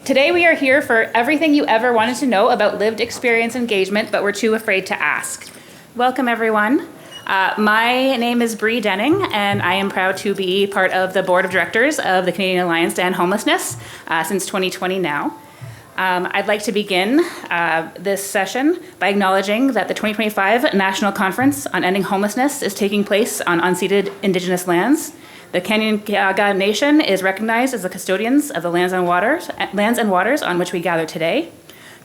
Today we are here for everything you ever wanted to know about lived experience engagement, but were too afraid to ask. Welcome, everyone. My name is Bree Denning, and I am proud to be part of the board of directors of the Canadian Alliance to End Homelessness since 2020 now. I'd like to begin this session by acknowledging that the 2025 National Conference on Ending Homelessness is taking place on unceded Indigenous lands. The Kanien'kehá:ka Nation is recognized as the custodians of the lands and waters on which we gather today.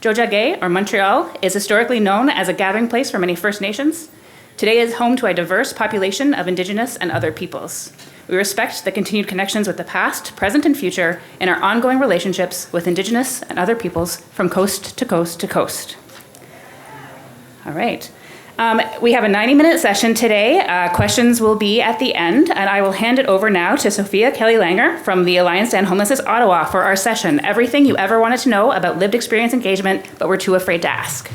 Tiohtià:ke, or Montreal, is historically known as a gathering place for many First Nations. Today is home to a diverse population of Indigenous and other peoples. We respect the continued connections with the past, present, and future in our ongoing relationships with Indigenous and other peoples from coast to coast to coast. All right. We have a 90-minute session today. Questions will be at the end, and I will hand it over now to Sophia Kelly-Langer from the Alliance to End Homelessness Ottawa for our session, Everything You Ever Wanted to Know About Lived Experience Engagement, but Were Too Afraid to Ask.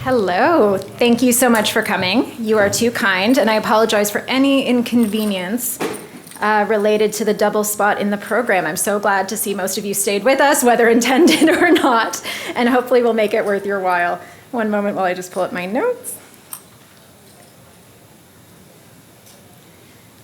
Hello, thank you so much for coming. You are too kind, and I apologize for any inconvenience related to the double spot in the program. I'm so glad to see most of you stayed with us, whether intended or not, and hopefully we'll make it worth your while. One moment while I just pull up my notes.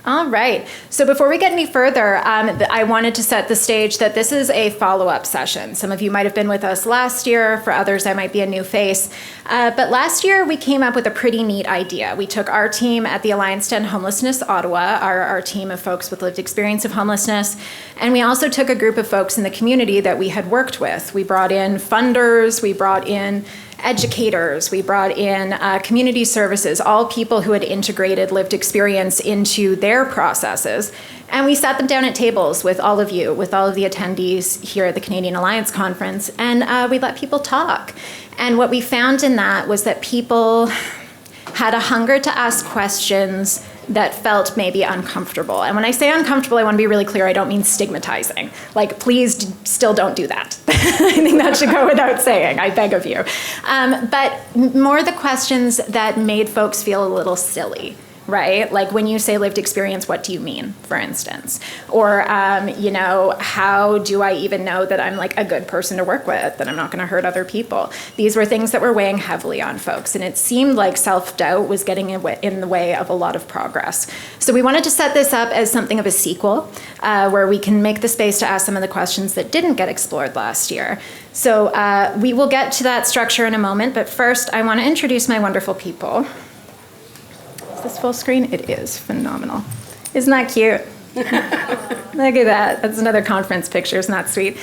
All right, so before we get any further, I wanted to set the stage that this is a follow-up session. Some of you might have been with us last year, for others I might be a new face. But last year we came up with a pretty neat idea. We took our team at the Alliance to End Homelessness Ottawa, our team of folks with lived experience of homelessness, and we also took a group of folks in the community that we had worked with. We brought in funders, we brought in educators, we brought in community services, all people who had integrated lived experience into their processes. And we sat them down at tables with all of you, with all of the attendees here at the Canadian Alliance Conference, and we let people talk. And what we found in that was that people had a hunger to ask questions that felt maybe uncomfortable. And when I say uncomfortable, I want to be really clear, I don't mean stigmatizing. Like, please still don't do that. I think that should go without saying, I beg of you. But more the questions that made folks feel a little silly, right? Like when you say lived experience, what do you mean, for instance? Or, how do I even know that I'm like a good person to work with, that I'm not gonna hurt other people? These were things that were weighing heavily on folks, and it seemed like self-doubt was getting in the way of a lot of progress. So we wanted to set this up as something of a sequel, where we can make the space to ask some of the questions that didn't get explored last year. So we will get to that structure in a moment, but first I wanna introduce my wonderful people. Is this full screen? It is phenomenal. Isn't that cute? Look at that. That's another conference picture. Isn't that sweet?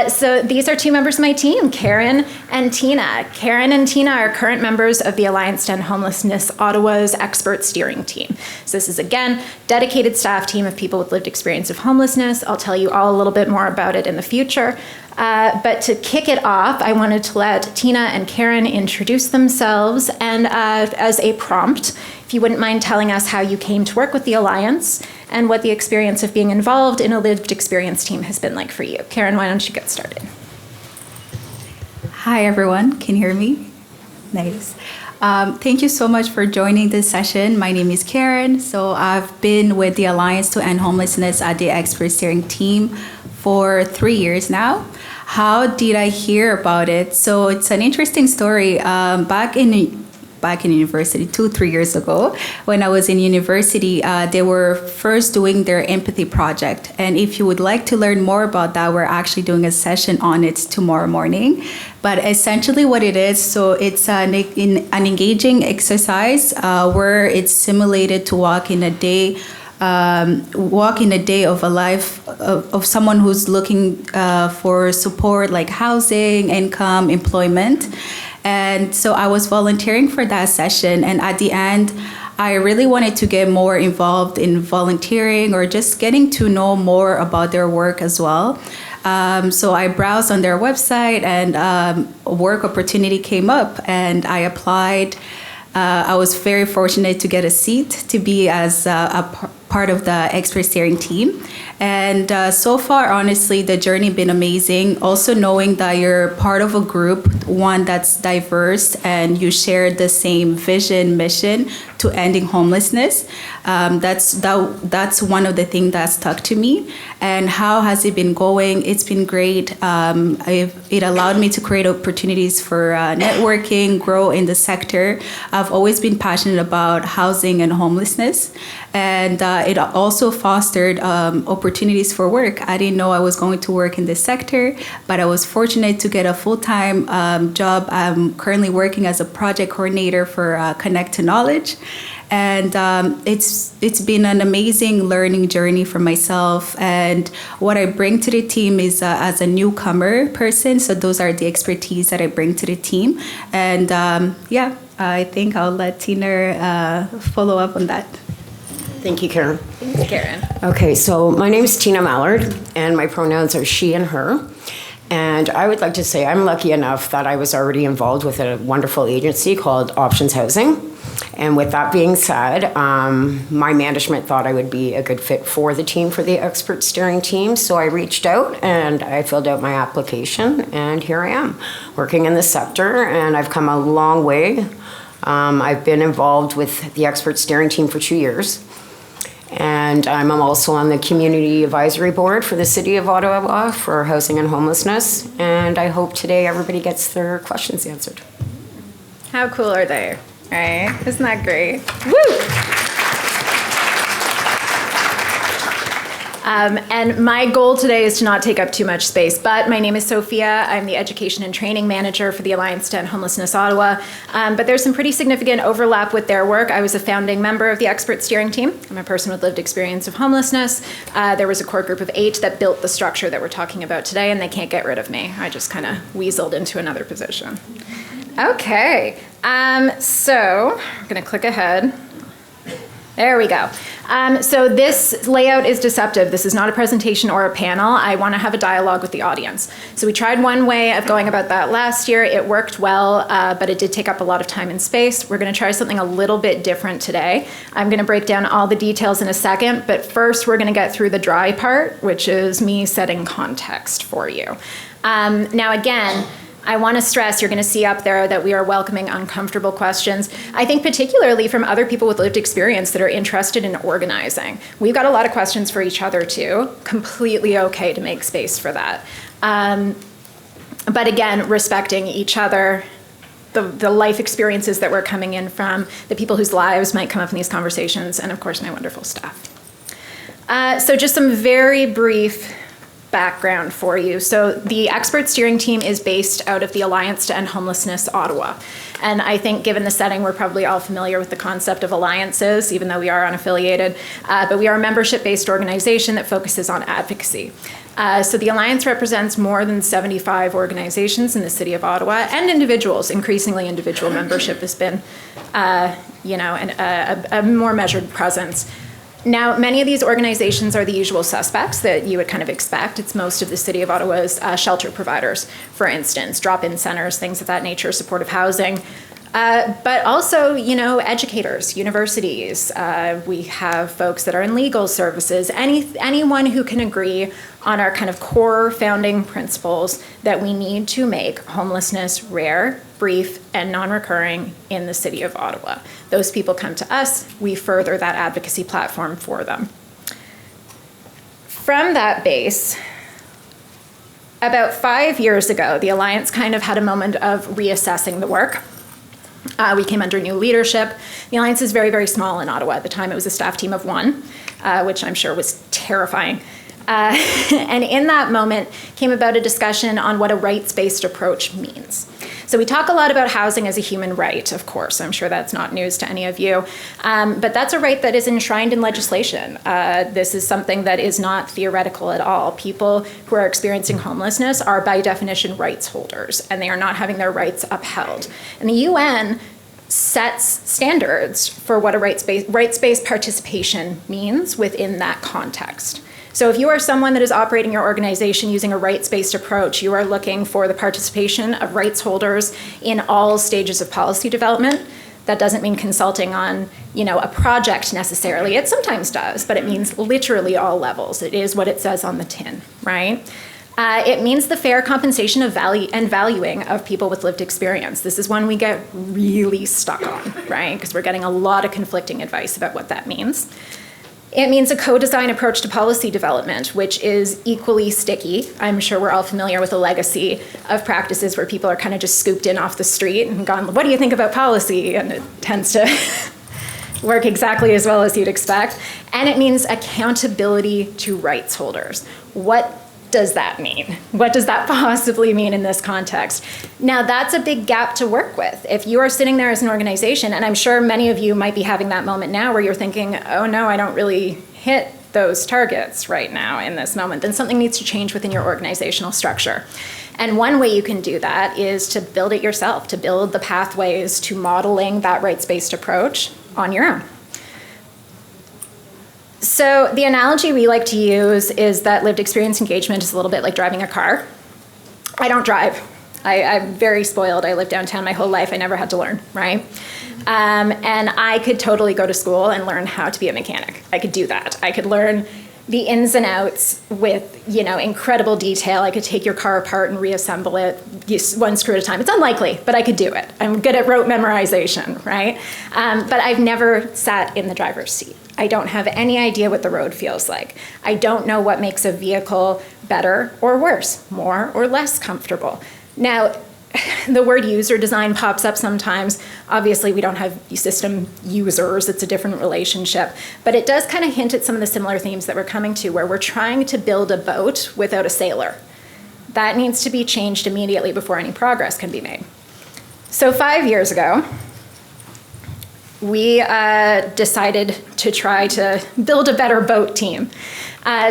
So these are two members of my team, Karen and Tina. Karen and Tina are current members of the Alliance to End Homelessness Ottawa's expert steering team. So this is, again, dedicated staff team of people with lived experience of homelessness. I'll tell you all a little bit more about it in the future. But to kick it off, I wanted to let Tina and Karen introduce themselves, and as a prompt, if you wouldn't mind telling us how you came to work with the Alliance and what the experience of being involved in a lived experience team has been like for you. Karen, why don't you get started? Hi, everyone. Can you hear me? Nice. Thank you so much for joining this session. My name is Karen. So I've been with the Alliance to End Homelessness at the expert steering team for 3 years now. How did I hear about it? So it's an interesting story. Back in university, 2-3 years ago, when I was in university, they were first doing their empathy project. And if you would like to learn more about that, we're actually doing a session on it tomorrow morning. But essentially what it is, so it's an engaging exercise where it's simulated to walk in a day of a life of someone who's looking for support, like housing, income, employment. And so I was volunteering for that session, and at the end, I really wanted to get more involved in volunteering or just getting to know more about their work as well. So I browsed on their website, and a work opportunity came up, and I applied. I was very fortunate to get a seat to be as a part of the expert steering team. And so far, honestly, the journey been amazing. Also knowing that you're part of a group, one that's diverse, and you share the same vision, mission to ending homelessness. That's one of the things that stuck to me. And how has it been going? It's been great. It allowed me to create opportunities for networking, grow in the sector. I've always been passionate about housing and homelessness. And it also fostered opportunities for work. I didn't know I was going to work in this sector, but I was fortunate to get a full-time job. I'm currently working as a project coordinator for Connect to Knowledge. And it's been an amazing learning journey for myself. And what I bring to the team is as a newcomer person. So those are the expertise that I bring to the team. And I think I'll let Tina follow up on that. Thank you, Karen. Thanks, Karen. Okay, so my name is Tina Mallard, and my pronouns are she and her. And I would like to say I'm lucky enough that I was already involved with a wonderful agency called Options Housing. And with that being said, my management thought I would be a good fit for the team, for the expert steering team. So I reached out and I filled out my application, and here I am working in the sector, and I've come a long way. I've been involved with the expert steering team for 2 years. And I'm also on the Community Advisory Board for the City of Ottawa for housing and homelessness. And I hope today everybody gets their questions answered. How cool are they? Right? Isn't that great? Woo! And my goal today is to not take up too much space, but my name is Sophia. I'm the Education and Training Manager for the Alliance to End Homelessness Ottawa. But there's some pretty significant overlap with their work. I was a founding member of the expert steering team. I'm a person with lived experience of homelessness. There was a core group of 8 that built the structure that we're talking about today, and they can't get rid of me. I just kind of weaseled into another position. Okay, so I'm gonna click ahead. There we go. So this layout is deceptive. This is not a presentation or a panel. I want to have a dialogue with the audience. So we tried one way of going about that last year. It worked well, but it did take up a lot of time and space. We're going to try something a little bit different today. I'm going to break down all the details in a second, but first we're going to get through the dry part, which is me setting context for you. Now again, I want to stress, you're going to see up there that we are welcoming uncomfortable questions. I think particularly from other people with lived experience that are interested in organizing. We've got a lot of questions for each other too. Completely okay to make space for that. But again, respecting each other, the life experiences that we're coming in from, the people whose lives might come up in these conversations, and of course my wonderful staff. So just some very brief background for you. So the expert steering team is based out of the Alliance to End Homelessness Ottawa. And I think given the setting, we're probably all familiar with the concept of alliances, even though we are unaffiliated. But we are a membership-based organization that focuses on advocacy. So the Alliance represents more than 75 organizations in the City of Ottawa and individuals. Increasingly, individual membership has been, a more measured presence. Now, many of these organizations are the usual suspects that you would kind of expect. It's most of the City of Ottawa's shelter providers, for instance, drop-in centers, things of that nature, supportive housing. But also, educators, universities. We have folks that are in legal services, anyone who can agree on our kind of core founding principles that we need to make homelessness rare, brief, and non-recurring in the City of Ottawa. Those people come to us, we further that advocacy platform for them. From that base, about 5 years ago, the Alliance kind of had a moment of reassessing the work. We came under new leadership. The Alliance is very, very small in Ottawa. At the time, it was a staff team of 1, which I'm sure was terrifying. And in that moment came about a discussion on what a rights-based approach means. So we talk a lot about housing as a human right, of course. I'm sure that's not news to any of you. But that's a right that is enshrined in legislation. This is something that is not theoretical at all. People who are experiencing homelessness are by definition rights holders, and they are not having their rights upheld. And the UN sets standards for what a rights-based participation means within that context. So if you are someone that is operating your organization using a rights-based approach, you are looking for the participation of rights holders in all stages of policy development. That doesn't mean consulting on, a project necessarily. It sometimes does, but it means literally all levels. It is what it says on the tin, right? It means the fair compensation of value and valuing of people with lived experience. This is one we get really stuck on, right? Because we're getting a lot of conflicting advice about what that means. It means a co-design approach to policy development, which is equally sticky. I'm sure we're all familiar with a legacy of practices where people are kind of just scooped in off the street and gone, what do you think about policy? And it tends to work exactly as well as you'd expect. And it means accountability to rights holders. What does that mean? What does that possibly mean in this context? Now, that's a big gap to work with. If you are sitting there as an organization, and I'm sure many of you might be having that moment now where you're thinking, oh no, I don't really hit those targets right now in this moment, then something needs to change within your organizational structure. And one way you can do that is to build it yourself, to build the pathways to modeling that rights-based approach on your own. So the analogy we like to use is that lived experience engagement is a little bit like driving a car. I don't drive. I'm very spoiled. I lived downtown my whole life. I never had to learn, right? And I could totally go to school and learn how to be a mechanic. I could do that. I could learn the ins and outs with, incredible detail. I could take your car apart and reassemble it one screw at a time. It's unlikely, but I could do it. I'm good at rote memorization, right? But I've never sat in the driver's seat. I don't have any idea what the road feels like. I don't know what makes a vehicle better or worse, more or less comfortable. Now, the word user design pops up sometimes. Obviously, we don't have system users. It's a different relationship. But it does kind of hint at some of the similar themes that we're coming to, where we're trying to build a boat without a sailor. That needs to be changed immediately before any progress can be made. So 5 years ago, we decided to try to build a better boat team.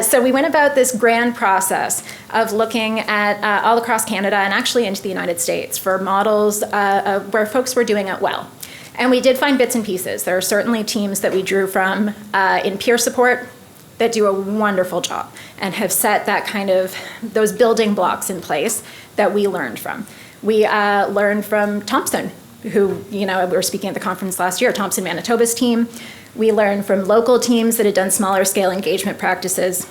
So we went about this grand process of looking at all across Canada and actually into the United States for models where folks were doing it well. And we did find bits and pieces. There are certainly teams that we drew from in peer support that do a wonderful job and have set that kind of, those building blocks in place that we learned from. We learned from Thompson, who, we were speaking at the conference last year, Thompson Manitoba's team. We learned from local teams that had done smaller scale engagement practices.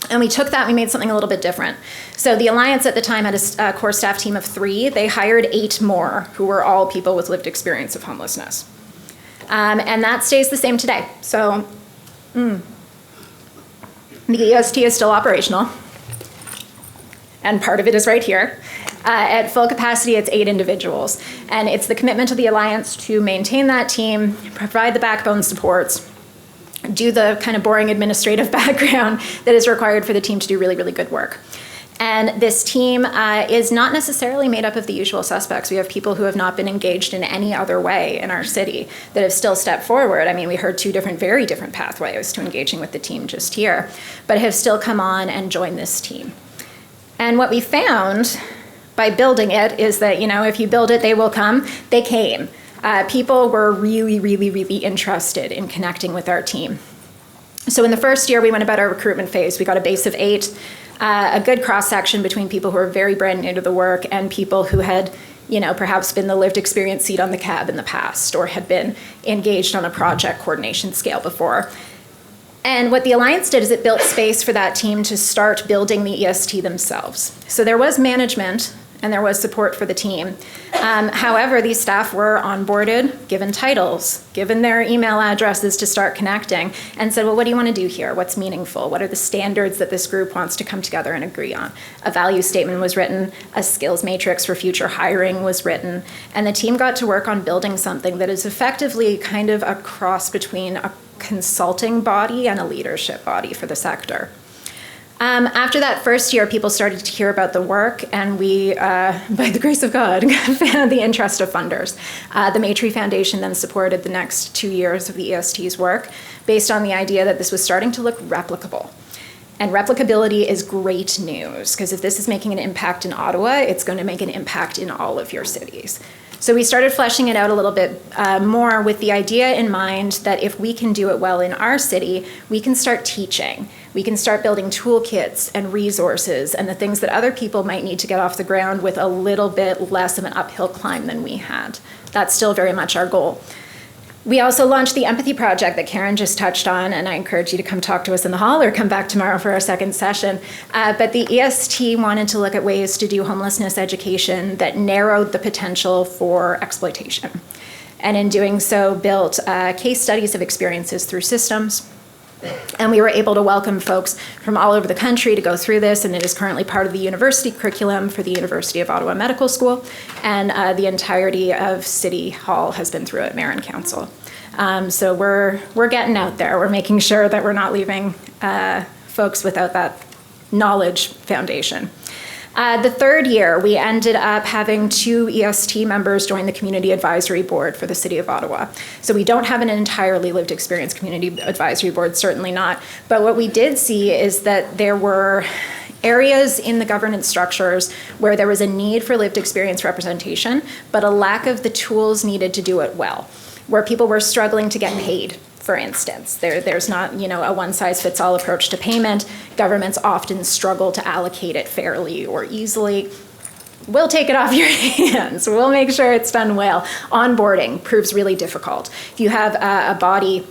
And we took that and we made something a little bit different. So the Alliance at the time had a core staff team of 3. They hired 8 more who were all people with lived experience of homelessness. And that stays the same today. So the EST is still operational. And part of it is right here. At full capacity, it's 8 individuals. And it's the commitment of the Alliance to maintain that team, provide the backbone supports, do the kind of boring administrative background that is required for the team to do really, really good work. And this team is not necessarily made up of the usual suspects. We have people who have not been engaged in any other way in our city that have still stepped forward. I mean, we heard 2 very different pathways to engaging with the team just here, but have still come on and joined this team. And what we found by building it is that, if you build it, they will come. They came. People were really, really, really interested in connecting with our team. So in the first year, we went about our recruitment phase. We got a base of 8, a good cross-section between people who are very brand new to the work and people who had, perhaps been the lived experience seat on the cab in the past or had been engaged on a project coordination scale before. And what the Alliance did is it built space for that team to start building the EST themselves. So there was management and there was support for the team. However, these staff were onboarded, given titles, given their email addresses to start connecting, and said, well, what do you want to do here? What's meaningful? What are the standards that this group wants to come together and agree on? A value statement was written, a skills matrix for future hiring was written, and the team got to work on building something that is effectively kind of a cross between a consulting body and a leadership body for the sector. After that first year, people started to hear about the work, and we, by the grace of God, found the interest of funders. The Maitrey Foundation then supported the next 2 years of the EST's work based on the idea that this was starting to look replicable. And replicability is great news, because if this is making an impact in Ottawa, it's going to make an impact in all of your cities. So we started fleshing it out a little bit more with the idea in mind that if we can do it well in our city, we can start teaching. We can start building toolkits and resources and the things that other people might need to get off the ground with a little bit less of an uphill climb than we had. That's still very much our goal. We also launched the Empathy Project that Karen just touched on, and I encourage you to come talk to us in the hall or come back tomorrow for our second session. But the EST wanted to look at ways to do homelessness education that narrowed the potential for exploitation. And in doing so, built case studies of experiences through systems. And we were able to welcome folks from all over the country to go through this, and it is currently part of the university curriculum for the University of Ottawa Medical School, and the entirety of City Hall has been through it, Mayor and Council. So we're getting out there. We're making sure that we're not leaving folks without that knowledge foundation. The third year, we ended up having 2 EST members join the Community Advisory Board for the City of Ottawa. So we don't have an entirely lived experience Community Advisory Board, certainly not. But what we did see is that there were areas in the governance structures where there was a need for lived experience representation, but a lack of the tools needed to do it well, where people were struggling to get paid. For instance, there's not, a one-size-fits-all approach to payment. Governments often struggle to allocate it fairly or easily. We'll take it off your hands. We'll make sure it's done well. Onboarding proves really difficult. If you have a body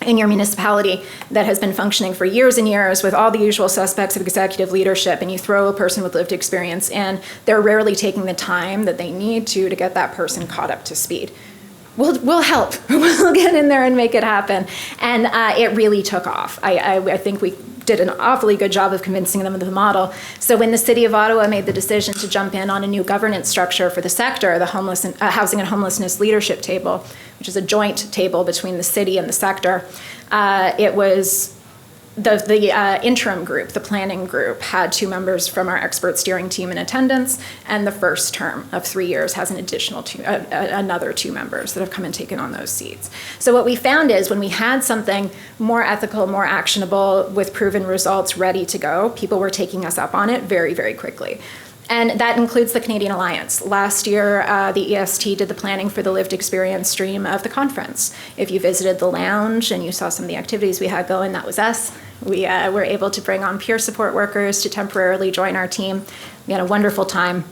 in your municipality that has been functioning for years and years with all the usual suspects of executive leadership, and you throw a person with lived experience in, they're rarely taking the time that they need to get that person caught up to speed. We'll help. We'll get in there and make it happen. And it really took off. I think we did an awfully good job of convincing them of the model. So when the City of Ottawa made the decision to jump in on a new governance structure for the sector, the Housing and Homelessness Leadership Table, which is a joint table between the city and the sector, it was the interim group, the planning group, had 2 members from our expert steering team in attendance, and the first term of 3 years has an additional another 2 members that have come and taken on those seats. So what we found is when we had something more ethical, more actionable, with proven results ready to go, people were taking us up on it very, very quickly. And that includes the Canadian Alliance. Last year, the EST did the planning for the lived experience stream of the conference. If you visited the lounge and you saw some of the activities we had going, that was us. We were able to bring on peer support workers to temporarily join our team. We had a wonderful time.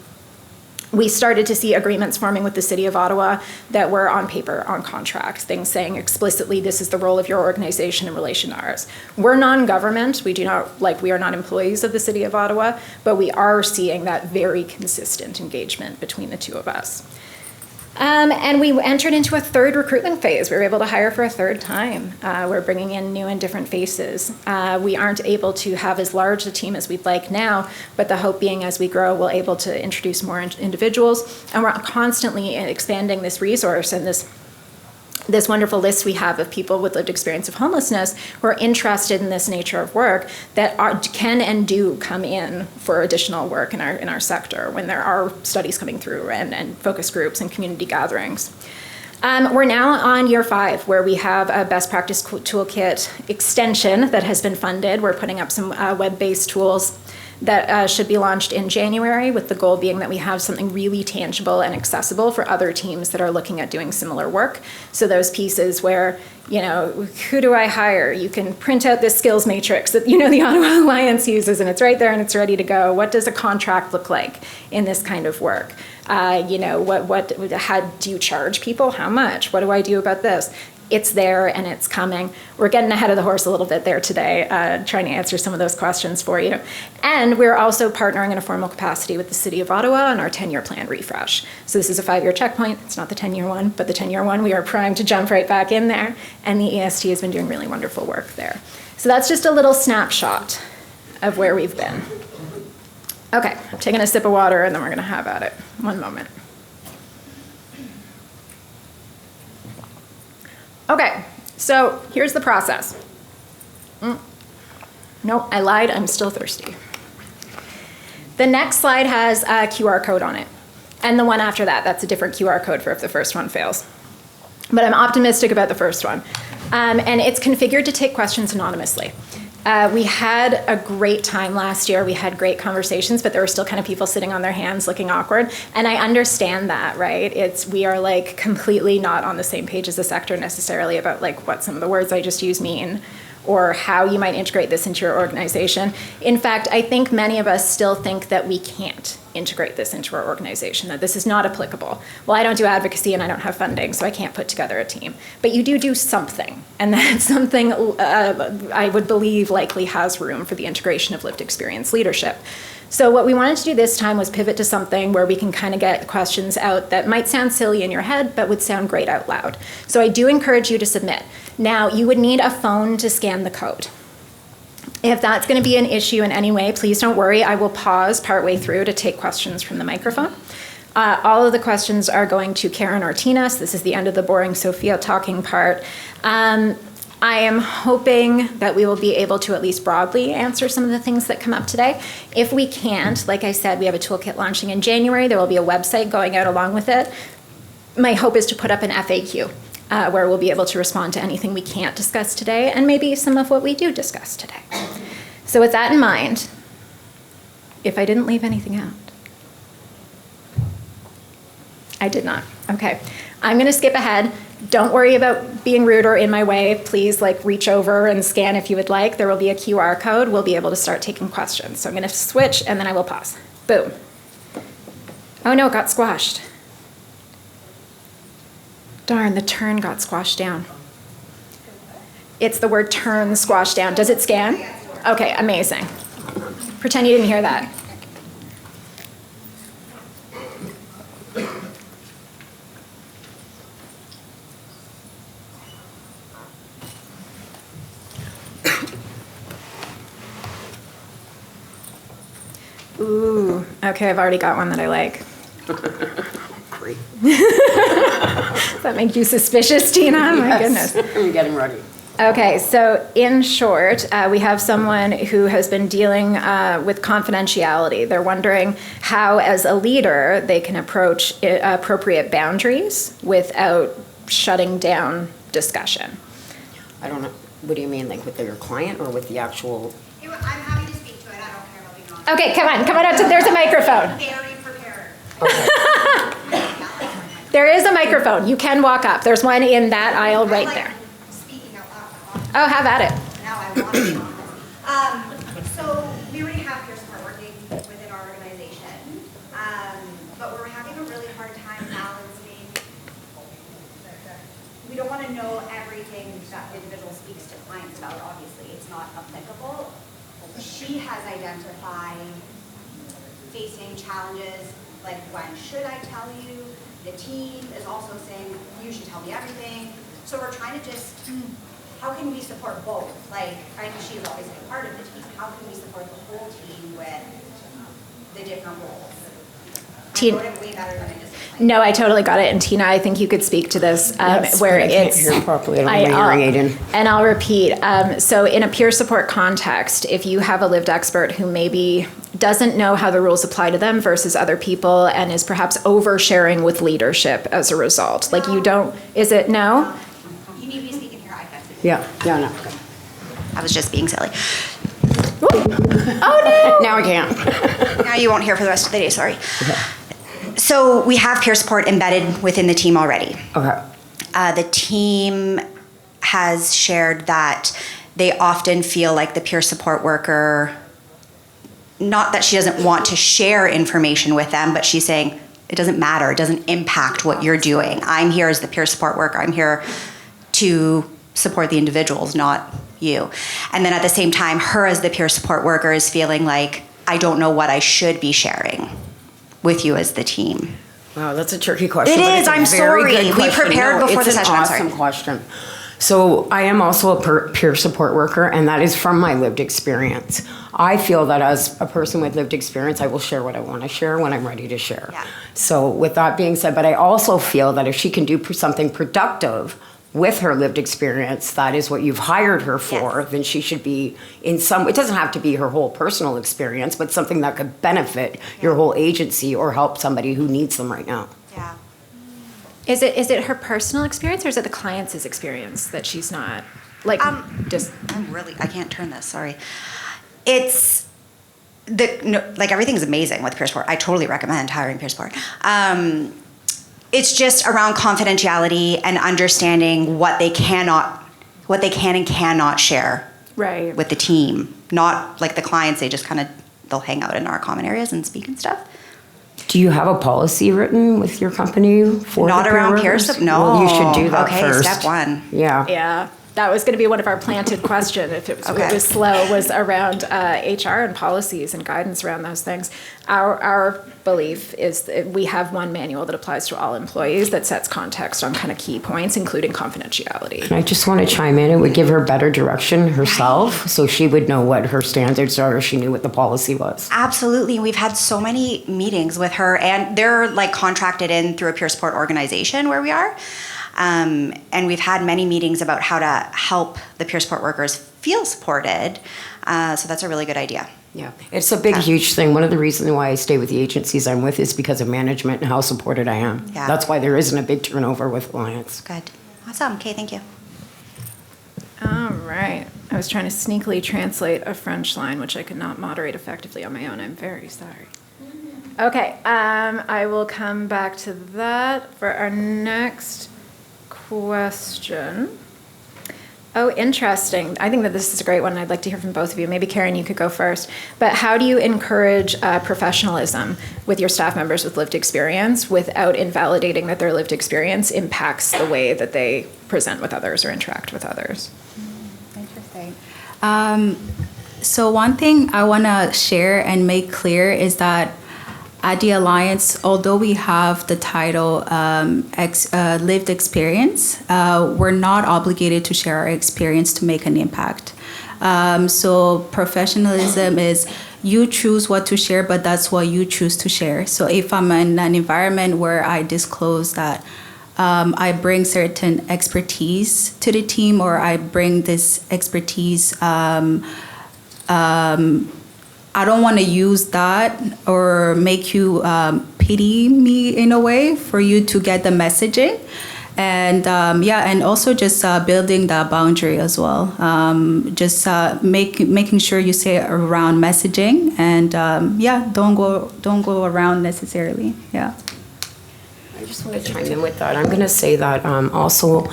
We started to see agreements forming with the City of Ottawa that were on paper, on contract, things saying explicitly this is the role of your organization in relation to ours. We're non-government. We are not employees of the City of Ottawa, but we are seeing that very consistent engagement between the 2 of us. And we entered into a 3rd recruitment phase. We were able to hire for a 3rd time. We're bringing in new and different faces. We aren't able to have as large a team as we'd like now, but the hope being as we grow, we'll able to introduce more individuals. And we're constantly expanding this resource and this wonderful list we have of people with lived experience of homelessness who are interested in this nature of work that can and do come in for additional work in our sector when there are studies coming through and focus groups and community gatherings. We're now on year 5, where we have a best practice toolkit extension that has been funded. We're putting up some web-based tools that should be launched in January, with the goal being that we have something really tangible and accessible for other teams that are looking at doing similar work. So those pieces where, who do I hire? You can print out this skills matrix that, the Ottawa Alliance uses, and it's right there and it's ready to go. What does a contract look like in this kind of work? How do you charge people? How much? What do I do about this? It's there and it's coming. We're getting ahead of the horse a little bit there today, trying to answer some of those questions for you. And we're also partnering in a formal capacity with the City of Ottawa on our 10-year plan refresh. So this is a 5-year checkpoint. It's not the 10-year one, but the 10-year one, we are primed to jump right back in there. And the EST has been doing really wonderful work there. So that's just a little snapshot of where we've been. Okay, I'm taking a sip of water and then we're gonna have at it. One moment. Okay, so here's the process. No, I lied, I'm still thirsty. The next slide has a QR code on it. And the one after that, that's a different QR code for if the first one fails. But I'm optimistic about the first one. And it's configured to take questions anonymously. We had a great time last year. We had great conversations, but there were still kind of people sitting on their hands looking awkward. And I understand that, right? We are like completely not on the same page as the sector necessarily about like what some of the words I just used mean or how you might integrate this into your organization. In fact, I think many of us still think that we can't integrate this into our organization, that this is not applicable. Well, I don't do advocacy and I don't have funding, so I can't put together a team. But you do something, and that something I would believe likely has room for the integration of lived experience leadership. So what we wanted to do this time was pivot to something where we can kind of get questions out that might sound silly in your head, but would sound great out loud. So I do encourage you to submit. Now, you would need a phone to scan the code. If that's going to be an issue in any way, please don't worry. I will pause partway through to take questions from the microphone. All of the questions are going to Karen or Tina, so this is the end of the boring Sophia talking part. I am hoping that we will be able to at least broadly answer some of the things that come up today. If we can't, like I said, we have a toolkit launching in January. There will be a website going out along with it. My hope is to put up an FAQ where we'll be able to respond to anything we can't discuss today and maybe some of what we do discuss today. So with that in mind, if I didn't leave anything out. I did not. Okay. I'm going to skip ahead. Don't worry about being rude or in my way. Please reach over and scan if you would like. There will be a QR code. We'll be able to start taking questions. So I'm going to switch and then I will pause. Boom. Oh no, it got squashed. Darn, the turn got squashed down. It's the word turn squashed down. Does it scan? Okay, amazing. Pretend you didn't hear that. Ooh, okay, I've already got one that I like. Great. Does that make you suspicious, Tina? My goodness. I'm getting ready. Okay, so in short, we have someone who has been dealing with confidentiality. They're wondering how, as a leader, they can approach appropriate boundaries without shutting down discussion. I don't know. What do you mean, with your client or with the actual? I'm happy to speak to it. I don't care about being honest. Okay, come on up to, there's a microphone. Very prepared. Okay. There is a microphone. You can walk up. There's one in that aisle right there. Speaking out loud. Oh, have at it. Now I want to be honest. So we already have peer support working within our organization, but we're having a really hard time balancing. We don't want to know everything that the individual speaks to clients about. Obviously, it's not applicable. She has identified facing challenges like, when should I tell you? The team is also saying, you should tell me everything. So we're trying to just, how can we support both? I know she's obviously a part of the team. How can we support the whole team with the different roles? I wrote it way better than I just explained. No, I totally got it. And Tina, I think you could speak to this where I can't it's hear properly. I don't have my hearing aid in. And I'll repeat. So in a peer support context, if you have a lived expert who maybe doesn't know how the rules apply to them versus other people and is perhaps oversharing with leadership as a result, you don't, is it no? You need me to speak in here, I can. Yeah, no. I was just being silly. Oh no! Now I can't. Now you won't hear for the rest of the day, sorry. So we have peer support embedded within the team already. Okay. The team has shared that they often feel like the peer support worker, not that she doesn't want to share information with them, but she's saying, it doesn't matter, it doesn't impact what you're doing. I'm here as the peer support worker, I'm here to support the individuals, not you. And then at the same time, her as the peer support worker is feeling like, I don't know what I should be sharing with you as the team. Wow, that's a tricky question. It but is, it's a I'm very sorry. good We question. prepared No, before the session, I'm It's sorry. an awesome question. So I am also a peer support worker, and that is from my lived experience. I feel that as a person with lived experience, I will share what I want to share when I'm ready to share. Yeah. So with that being said, but I also feel that if she can do something productive with her lived experience, that is what you've hired her for, Yes. then she should be in some, it doesn't have to be her whole personal experience, but something that could benefit your whole agency or help somebody who needs them right now. Yeah. Is it her personal experience or is it the client's experience that she's not just? I can't turn this, sorry. It's everything's amazing with peer support. I totally recommend hiring peer support. It's just around confidentiality and understanding what they can and cannot share Right. with the team. Not like the clients, they'll hang out in our common areas and speak and stuff. Do you have a policy written with your company for Not the around peer peer workers? no. Well, you should do that okay, first. step one. Yeah. Yeah, that was going to be one of our planted questions if it was, Okay. it was slow, was around HR and policies and guidance around those things. Our belief is that we have one manual that applies to all employees that sets context on kind of key points, including confidentiality. And I just want to chime in. It would give her better direction herself, so she would know what her standards are if she knew what the policy was. Absolutely. We've had so many meetings with her, and they're like contracted in through a peer support organization where we are. And we've had many meetings about how to help the peer support workers feel supported. So that's a really good idea. Yeah, it's a big, huge thing. One of the reasons why I stay with the agencies I'm with is because of management and how supported I am. Yeah. That's why there isn't a big turnover with Alliance. Good. Awesome. Okay, thank you. All right. I was trying to sneakily translate a French line, which I could not moderate effectively on my own. I'm very sorry. Okay, I will come back to that for our next question. Oh, interesting. I think that this is a great one. I'd like to hear from both of you. Maybe Karen, you could go first. But how do you encourage professionalism with your staff members with lived experience without invalidating that their lived experience impacts the way that they present with others or interact with others? Interesting. So one thing I want to share and make clear is that at the Alliance, although we have the title lived experience, we're not obligated to share our experience to make an impact. So professionalism is you choose what to share, but that's what you choose to share. So if I'm in an environment where I disclose that I bring certain expertise to the team, or I bring this expertise, I don't want to use that or make you pity me in a way for you to get the messaging. And and also just building that boundary as well. Just making sure you stay around messaging, and don't go around necessarily. Yeah. I just want to chime in with that. I'm going to say that also,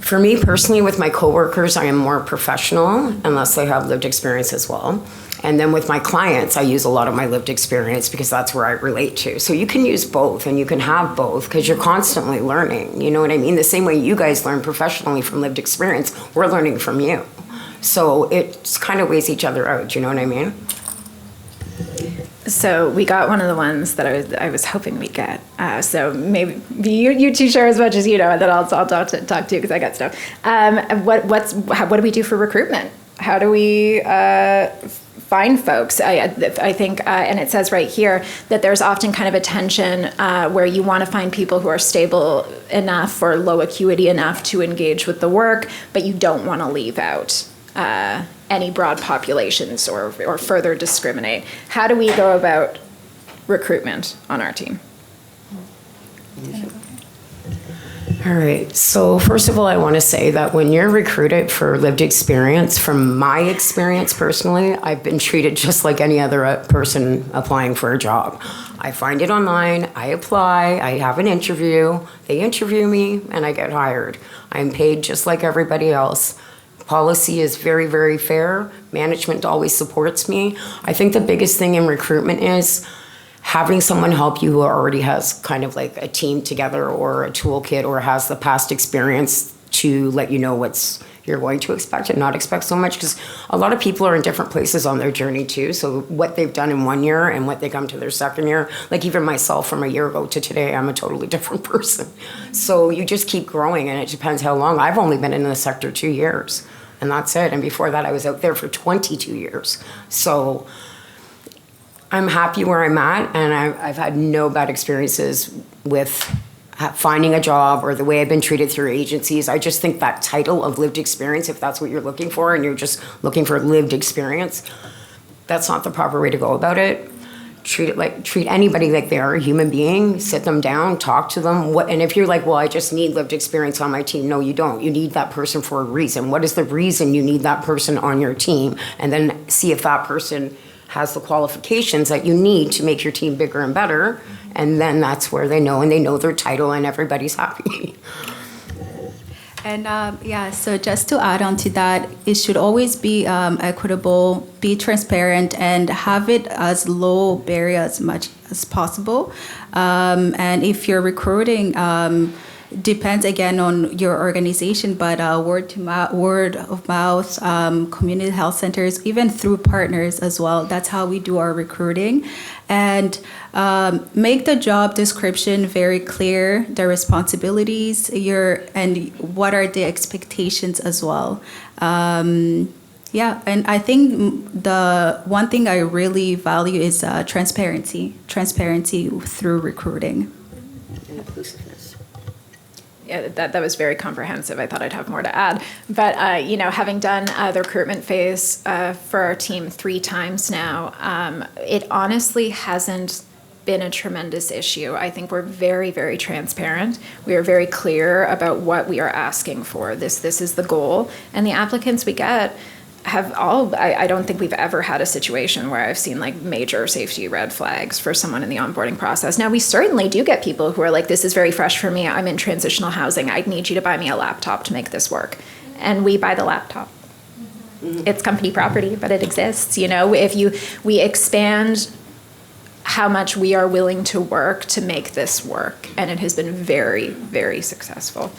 for me personally, with my coworkers, I am more professional unless they have lived experience as well. And then with my clients, I use a lot of my lived experience because that's where I relate to. So you can use both and you can have both because you're constantly learning. You know what I mean? The same way you guys learn professionally from lived experience, we're learning from you. So it kind of weighs each other out. You know what I mean? So we got one of the ones that I was hoping we'd get. So maybe you two share as much as you know, and then I'll talk to because I got stuff. What do we do for recruitment? How do we find folks? I think, and it says right here that there's often kind of a tension where you want to find people who are stable enough or low acuity enough to engage with the work, but you don't want to leave out any broad populations or further discriminate. How do we go about recruitment on our team? All right. So first of all, I want to say that when you're recruited for lived experience, from my experience personally, I've been treated just like any other person applying for a job. I find it online, I apply, I have an interview, they interview me, and I get hired. I'm paid just like everybody else. Policy is very, very fair. Management always supports me. I think the biggest thing in recruitment is having someone help you who already has kind of like a team together or a toolkit or has the past experience to let you know what's you're going to expect and not expect so much, because a lot of people are in different places on their journey too. So what they've done in 1 year and what they come to their second year, like even myself from a year ago to today, I'm a totally different person. So you just keep growing, and it depends how long. I've only been in the sector 2 years, and that's it. And before that, I was out there for 22 years. So I'm happy where I'm at, and I've had no bad experiences with finding a job or the way I've been treated through agencies. I just think that title of lived experience, if that's what you're looking for and you're just looking for lived experience, that's not the proper way to go about it. Treat anybody like they are a human being, sit them down, talk to them. And if you're like, well, I just need lived experience on my team, no, you don't. You need that person for a reason. What is the reason you need that person on your team? And then see if that person has the qualifications that you need to make your team bigger and better, and then that's where they know, and they know their title, and everybody's happy. And so just to add on to that, it should always be equitable, be transparent, and have it as low barrier as much as possible. And if you're recruiting, depends again on your organization, but word of mouth, community health centers, even through partners as well. That's how we do our recruiting. And make the job description very clear, the responsibilities, and what are the expectations as well. And I think the one thing I really value is transparency through recruiting. And inclusiveness. Yeah, that was very comprehensive. I thought I'd have more to add. But, having done the recruitment phase for our team 3 times now, it honestly hasn't been a tremendous issue. I think we're very, very transparent. We are very clear about what we are asking for. This is the goal. And the applicants we get have all, I don't think we've ever had a situation where I've seen like major safety red flags for someone in the onboarding process. Now, we certainly do get people who are like, this is very fresh for me. I'm in transitional housing. I need you to buy me a laptop to make this work. And we buy the laptop. It's company property, but it exists. We expand how much we are willing to work to make this work. And it has been very, very successful.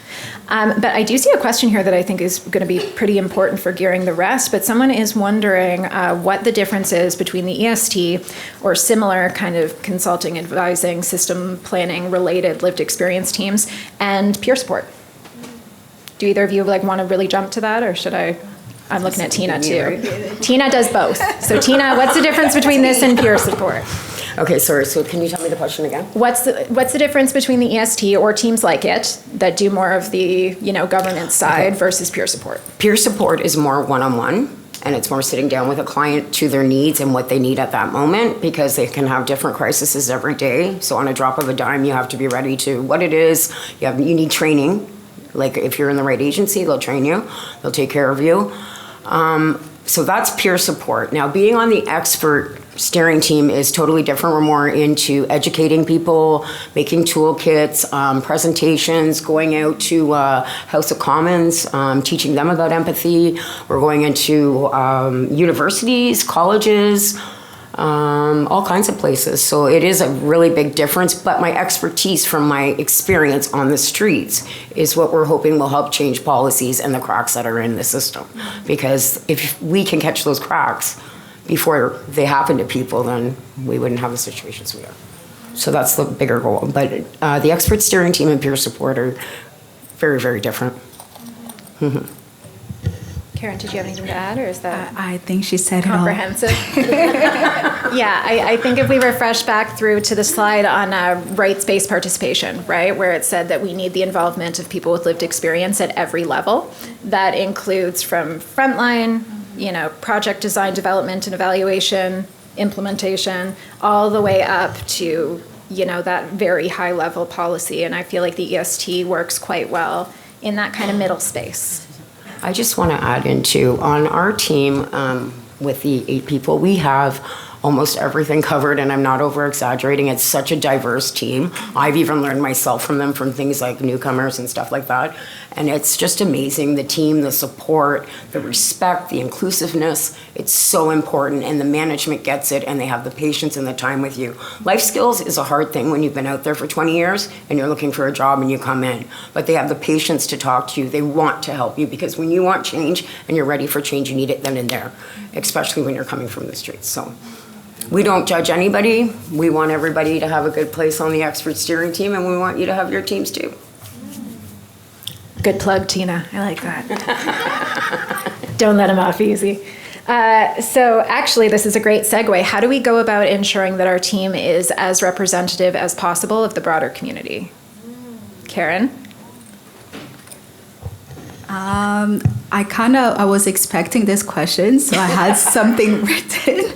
But I do see a question here that I think is going to be pretty important for gearing the rest. But someone is wondering what the difference is between the EST or similar kind of consulting, advising, system planning related lived experience teams and peer support. Do either of you want to really jump to that, or should I? I'm looking at Tina too. Tina does both. So Tina, what's the difference between this and peer support? Okay, sorry, so can you tell me the question again? What's the difference between the EST or teams like it that do more of the, governance side versus peer support? Peer support is more one-on-one, and it's more sitting down with a client to their needs and what they need at that moment, because they can have different crises every day. So on a drop of a dime, you have to be ready to what it is. You need training. Like if you're in the right agency, they'll train you. They'll take care of you. So that's peer support. Now, being on the expert steering team is totally different. We're more into educating people, making toolkits, presentations, going out to House of Commons, teaching them about empathy. We're going into universities, colleges, all kinds of places. So it is a really big difference, but my expertise from my experience on the streets is what we're hoping will help change policies and the cracks that are in the system. Because if we can catch those cracks before they happen to people, then we wouldn't have the situations we are. So that's the bigger goal. But the expert steering team and peer support are very, very different. Mm-hmm. Karen, did you have anything to add, or is that I think she said comprehensive? Yeah, I think if we refresh back through to the slide on rights-based participation, right, where it said that we need the involvement of people with lived experience at every level. That includes from frontline, project design, development and evaluation, implementation, all the way up to, that very high level policy. And I feel like the EST works quite well in that kind of middle space. I just want to add in too, on our team with the 8 people, we have almost everything covered, and I'm not over exaggerating. It's such a diverse team. I've even learned myself from them, from things like newcomers and stuff like that. And it's just amazing, the team, the support, the respect, the inclusiveness. It's so important, and the management gets it, and they have the patience and the time with you. Life skills is a hard thing when you've been out there for 20 years and you're looking for a job and you come in. But they have the patience to talk to you. They want to help you, because when you want change and you're ready for change, you need it then and there, especially when you're coming from the streets. So we don't judge anybody. We want everybody to have a good place on the expert steering team, and we want you to have your teams too. Good plug, Tina. I like that. Don't let him off easy. So actually, this is a great segue. How do we go about ensuring that our team is as representative as possible of the broader community? Karen? I was expecting this question, so I had something written.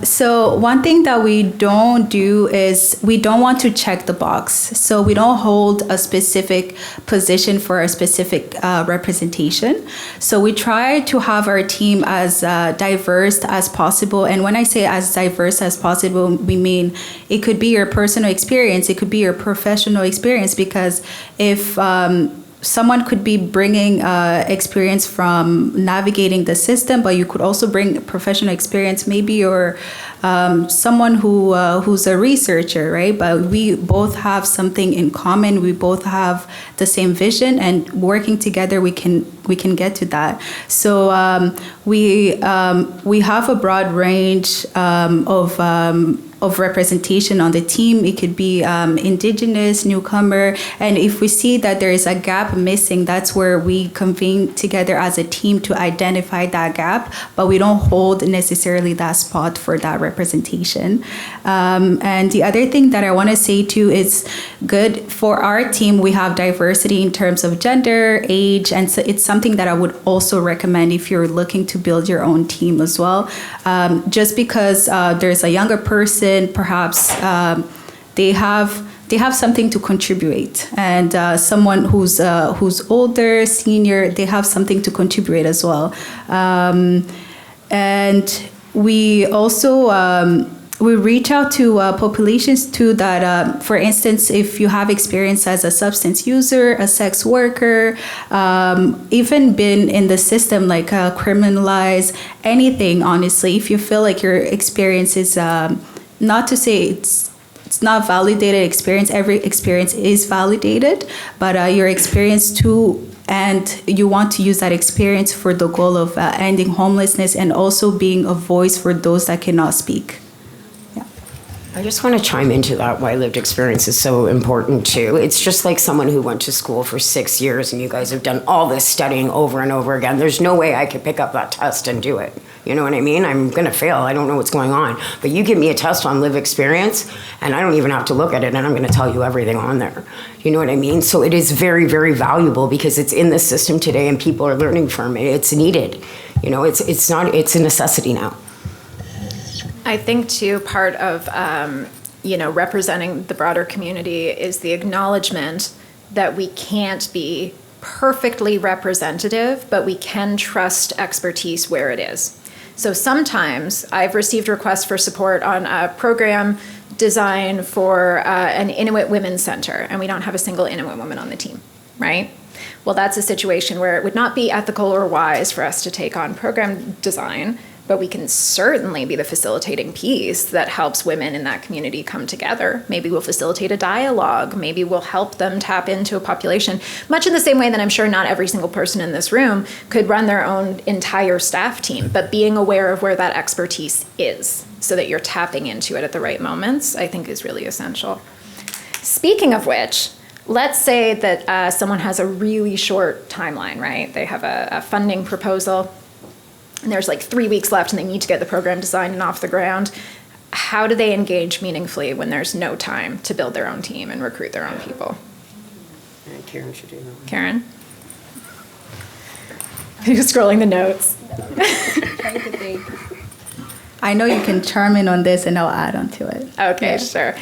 So one thing that we don't do is we don't want to check the box. So we don't hold a specific position for a specific representation. So we try to have our team as diverse as possible. And when I say as diverse as possible, we mean it could be your personal experience, it could be your professional experience, because if someone could be bringing experience from navigating the system, but you could also bring professional experience. Maybe you're someone who's a researcher, right? But we both have something in common. We both have the same vision, and working together, we can get to that. So we have a broad range of representation on the team. It could be Indigenous, newcomer, and if we see that there is a gap missing, that's where we convene together as a team to identify that gap, but we don't hold necessarily that spot for that representation. And the other thing that I want to say too is good for our team, we have diversity in terms of gender, age, and so it's something that I would also recommend if you're looking to build your own team as well. Just because there's a younger person, perhaps they have something to contribute, and someone who's older, senior, they have something to contribute as well. And we also we reach out to populations too that, for instance, if you have experience as a substance user, a sex worker, even been in the system, like criminalized, anything, honestly, if you feel like your experience is, not to say it's not validated experience, every experience is validated, but your experience too, and you want to use that experience for the goal of ending homelessness and also being a voice for those that cannot speak. I just want to chime into that, why lived experience is so important too. It's just like someone who went to school for 6 years and you guys have done all this studying over and over again. There's no way I could pick up that test and do it. You know what I mean? I'm going to fail. I don't know what's going on. But you give me a test on lived experience and I don't even have to look at it and I'm going to tell you everything on there. You know what I mean? So it is very, very valuable because it's in the system today and people are learning from it. It's needed. You know, it's a necessity now. I think too, part of representing the broader community is the acknowledgement that we can't be perfectly representative, but we can trust expertise where it is. So sometimes I've received requests for support on a program design for an Inuit Women's Center, and we don't have a single Inuit woman on the team, right? Well, that's a situation where it would not be ethical or wise for us to take on program design, but we can certainly be the facilitating piece that helps women in that community come together. Maybe we'll facilitate a dialogue. Maybe we'll help them tap into a population, much in the same way that I'm sure not every single person in this room could run their own entire staff team, but being aware of where that expertise is so that you're tapping into it at the right moments, I think is really essential. Speaking of which, let's say that someone has a really short timeline, right? They have a funding proposal, and there's like 3 weeks left and they need to get the program designed and off the ground. How do they engage meaningfully when there's no time to build their own team and recruit their own people? Karen should do that one. Karen? You're scrolling the notes. I know you can chime in on this and I'll add on to it. Okay, yeah. Sure.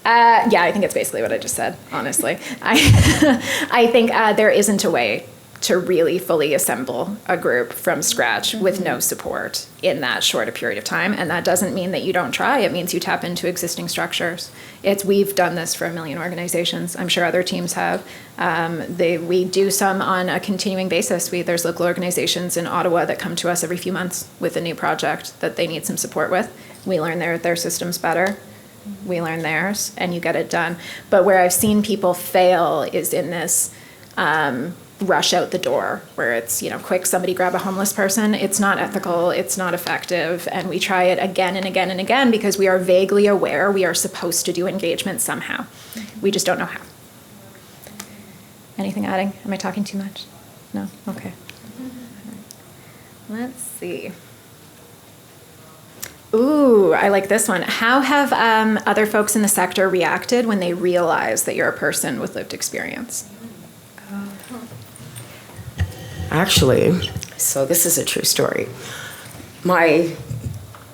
I think it's basically what I just said, honestly. I think there isn't a way to really fully assemble a group from scratch with no support in that short a period of time. And that doesn't mean that you don't try. It means you tap into existing structures. We've done this for 1 million organizations. I'm sure other teams have. We do some on a continuing basis. There's local organizations in Ottawa that come to us every few months with a new project that they need some support with. We learn their systems better. We learn theirs, and you get it done. But where I've seen people fail is in this rush out the door where it's, quick, somebody grab a homeless person. It's not ethical, it's not effective, and we try it again and again and again because we are vaguely aware we are supposed to do engagement somehow. We just don't know how. Anything adding? Am I talking too much? No? Okay. Let's see. Ooh, I like this one. How have other folks in the sector reacted when they realize that you're a person with lived experience? Actually, so this is a true story. My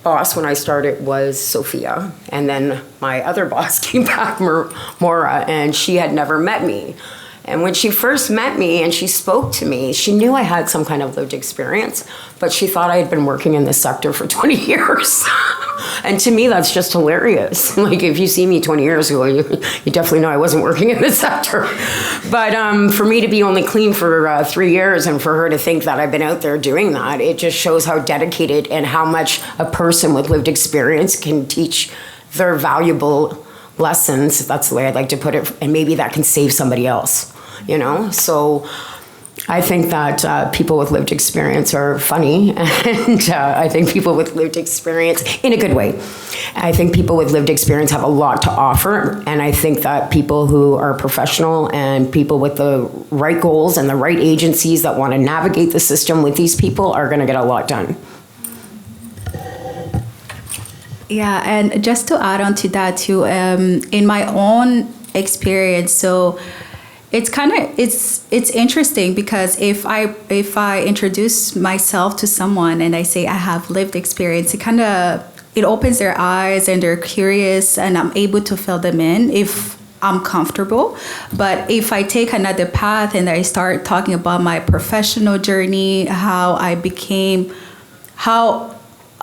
boss when I started was Sophia, and then my other boss came back, Maura, and she had never met me. And when she first met me and she spoke to me, she knew I had some kind of lived experience, but she thought I had been working in this sector for 20 years. And to me, that's just hilarious. Like, if you see me 20 years ago, you definitely know I wasn't working in the sector. But for me to be only clean for 3 years and for her to think that I've been out there doing that, it just shows how dedicated and how much a person with lived experience can teach their valuable lessons. That's the way I'd like to put it. And maybe that can save somebody else, you know? So I think that people with lived experience are funny, and I think people with lived experience, in a good way, I think people with lived experience have a lot to offer, and I think that people who are professional and people with the right goals and the right agencies that want to navigate the system with these people are going to get a lot done. Yeah, and just to add on to that too, in my own experience, so it's kind of it's interesting because if I introduce myself to someone and I say I have lived experience, it opens their eyes and they're curious, and I'm able to fill them in if I'm comfortable. But if I take another path and I start talking about my professional journey, how I became, how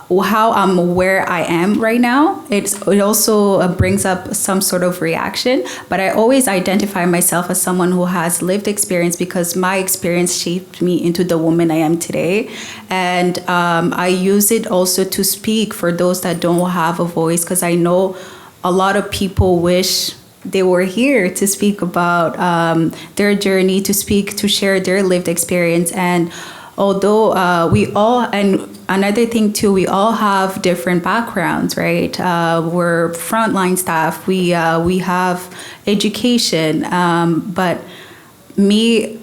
I'm where I am right now, it also brings up some sort of reaction. But I always identify myself as someone who has lived experience because my experience shaped me into the woman I am today. And I use it also to speak for those that don't have a voice, because I know a lot of people wish they were here to speak about their journey, to share their lived experience. And although another thing too, we all have different backgrounds, right? We're frontline staff. We have education, but me,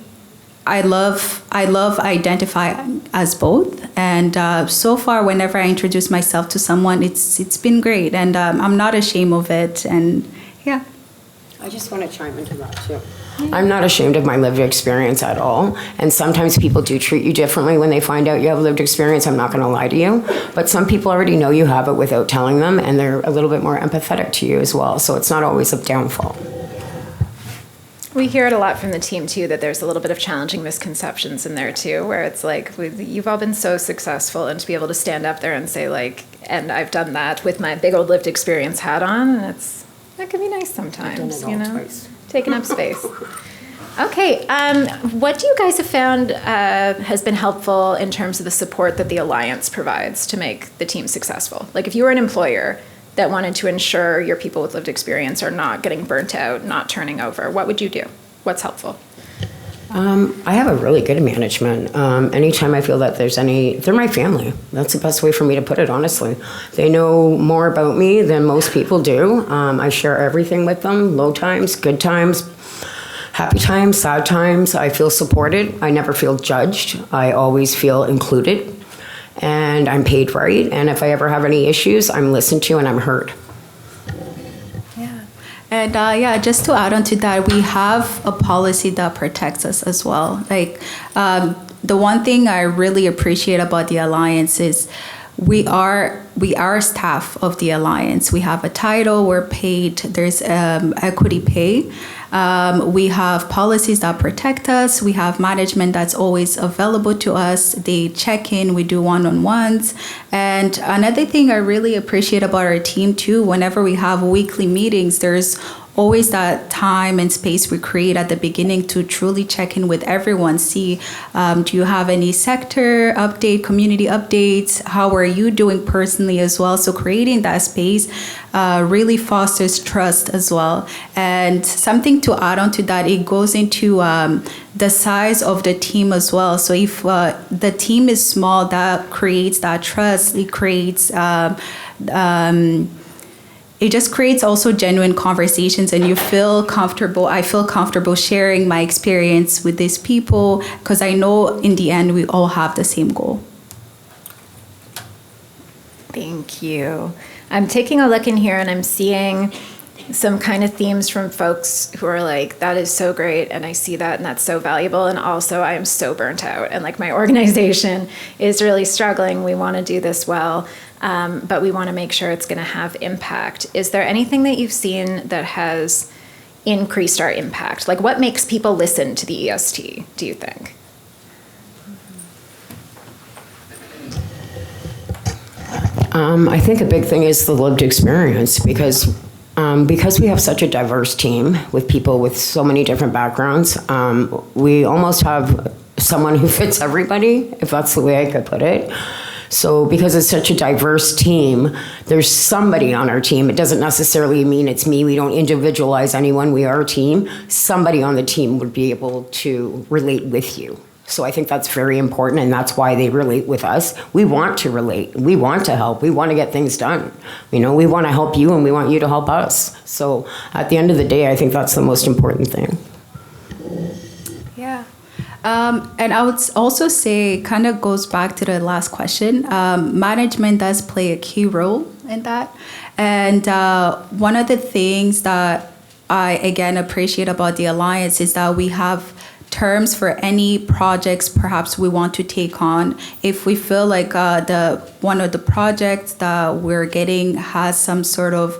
I love identify as both. And so far, whenever I introduce myself to someone, it's been great, and I'm not ashamed of it. And yeah. I just want to chime into that too. I'm not ashamed of my lived experience at all. And sometimes people do treat you differently when they find out you have lived experience. I'm not going to lie to you. But some people already know you have it without telling them, and they're a little bit more empathetic to you as well. So it's not always a downfall. We hear it a lot from the team too, that there's a little bit of challenging misconceptions in there too, where it's like, you've all been so successful, and to be able to stand up there and say like, and I've done that with my big old lived experience hat on, and that can be nice sometimes, you know, twice. Taking up space. Okay, what do you guys have found has been helpful in terms of the support that the Alliance provides to make the team successful? Like, if you were an employer that wanted to ensure your people with lived experience are not getting burnt out, not turning over, what would you do? What's helpful? I have a really good management. Anytime I feel that they're my family. That's the best way for me to put it, honestly. They know more about me than most people do. I share everything with them, low times, good times, happy times, sad times. I feel supported. I never feel judged. I always feel included, and I'm paid right. And if I ever have any issues, I'm listened to and I'm heard. And just to add on to that, we have a policy that protects us as well. Like, the one thing I really appreciate about the Alliance is we are staff of the Alliance. We have a title, we're paid, there's equity pay. We have policies that protect us. We have management that's always available to us. They check in, we do one-on-ones. And another thing I really appreciate about our team too, whenever we have weekly meetings, there's always that time and space we create at the beginning to truly check in with everyone. See, do you have any sector update, community updates? How are you doing personally as well? So creating that space really fosters trust as well. And something to add on to that, it goes into the size of the team as well. So if the team is small, that creates that trust. It creates it just creates also genuine conversations, and you feel comfortable. I feel comfortable sharing my experience with these people because I know in the end we all have the same goal. Thank you. I'm taking a look in here and I'm seeing some kind of themes from folks who are like, that is so great, and I see that, and that's so valuable, and also I am so burnt out, and like my organization is really struggling. We want to do this well, but we want to make sure it's going to have impact. Is there anything that you've seen that has increased our impact? Like, what makes people listen to the EST, do you think? I think a big thing is the lived experience because we have such a diverse team with people with so many different backgrounds. We almost have someone who fits everybody, if that's the way I could put it. So because it's such a diverse team, there's somebody on our team. It doesn't necessarily mean it's me. We don't individualize anyone. We are a team. Somebody on the team would be able to relate with you. So I think that's very important, and that's why they relate with us. We want to relate. We want to help. We want to get things done. We want to help you, and we want you to help us. So at the end of the day, I think that's the most important thing. Yeah. And I would also say, kind of goes back to the last question, management does play a key role in that. And one of the things that I, again, appreciate about the Alliance is that we have terms for any projects perhaps we want to take on. If we feel like one of the projects that we're getting has some sort of,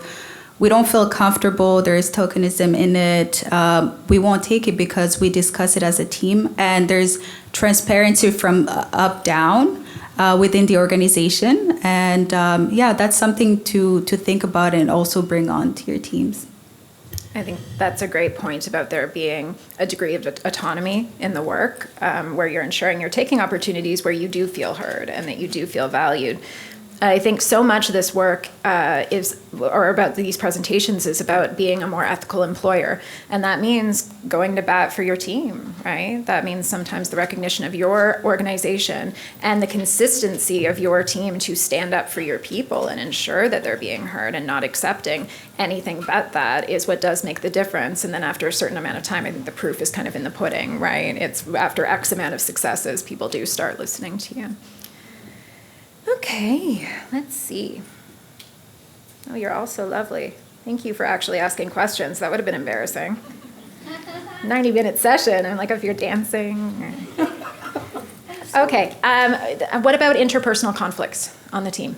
we don't feel comfortable, there is tokenism in it, we won't take it because we discuss it as a team, and there's transparency from up down within the organization. And that's something to think about and also bring on to your teams. I think that's a great point about there being a degree of autonomy in the work, where you're ensuring you're taking opportunities where you do feel heard and that you do feel valued. I think so much of this work about these presentations is about being a more ethical employer. And that means going to bat for your team, right? That means sometimes the recognition of your organization and the consistency of your team to stand up for your people and ensure that they're being heard, and not accepting anything but that is what does make the difference. And then after a certain amount of time, I think the proof is kind of in the pudding, right? It's after X amount of successes, people do start listening to you. Okay, let's see. Oh, you're all so lovely. Thank you for actually asking questions. That would have been embarrassing. 90-minute session. I'm like, if you're dancing. Okay, what about interpersonal conflicts on the team?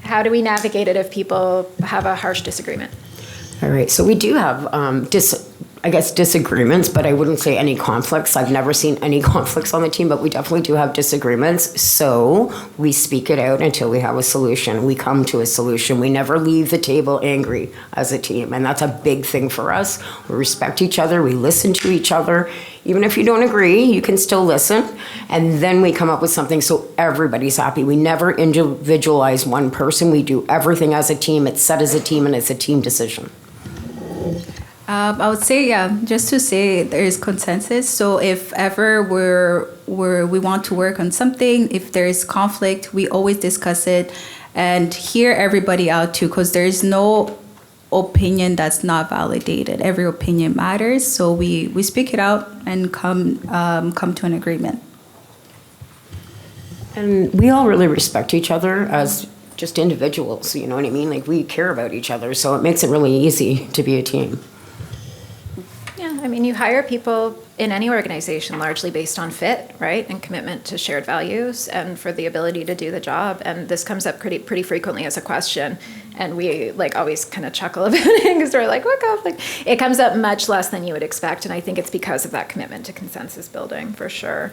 How do we navigate it if people have a harsh disagreement? All right, so we do have disagreements, but I wouldn't say any conflicts. I've never seen any conflicts on the team, but we definitely do have disagreements. So we speak it out until we have a solution. We come to a solution. We never leave the table angry as a team, and that's a big thing for us. We respect each other. We listen to each other. Even if you don't agree, you can still listen, and then we come up with something so everybody's happy. We never individualize one person. We do everything as a team. It's set as a team, and it's a team decision. I would say, just to say there is consensus. So if ever we want to work on something, if there is conflict, we always discuss it and hear everybody out too, because there is no opinion that's not validated. Every opinion matters. So we speak it out and come to an agreement. And we all really respect each other as just individuals, you know what I mean? Like, we care about each other, so it makes it really easy to be a team. Yeah, I mean, you hire people in any organization largely based on fit, right? And commitment to shared values and for the ability to do the job. And this comes up pretty frequently as a question. And we always kind of chuckle about it because we're like, what conflict? It comes up much less than you would expect. And I think it's because of that commitment to consensus building, for sure.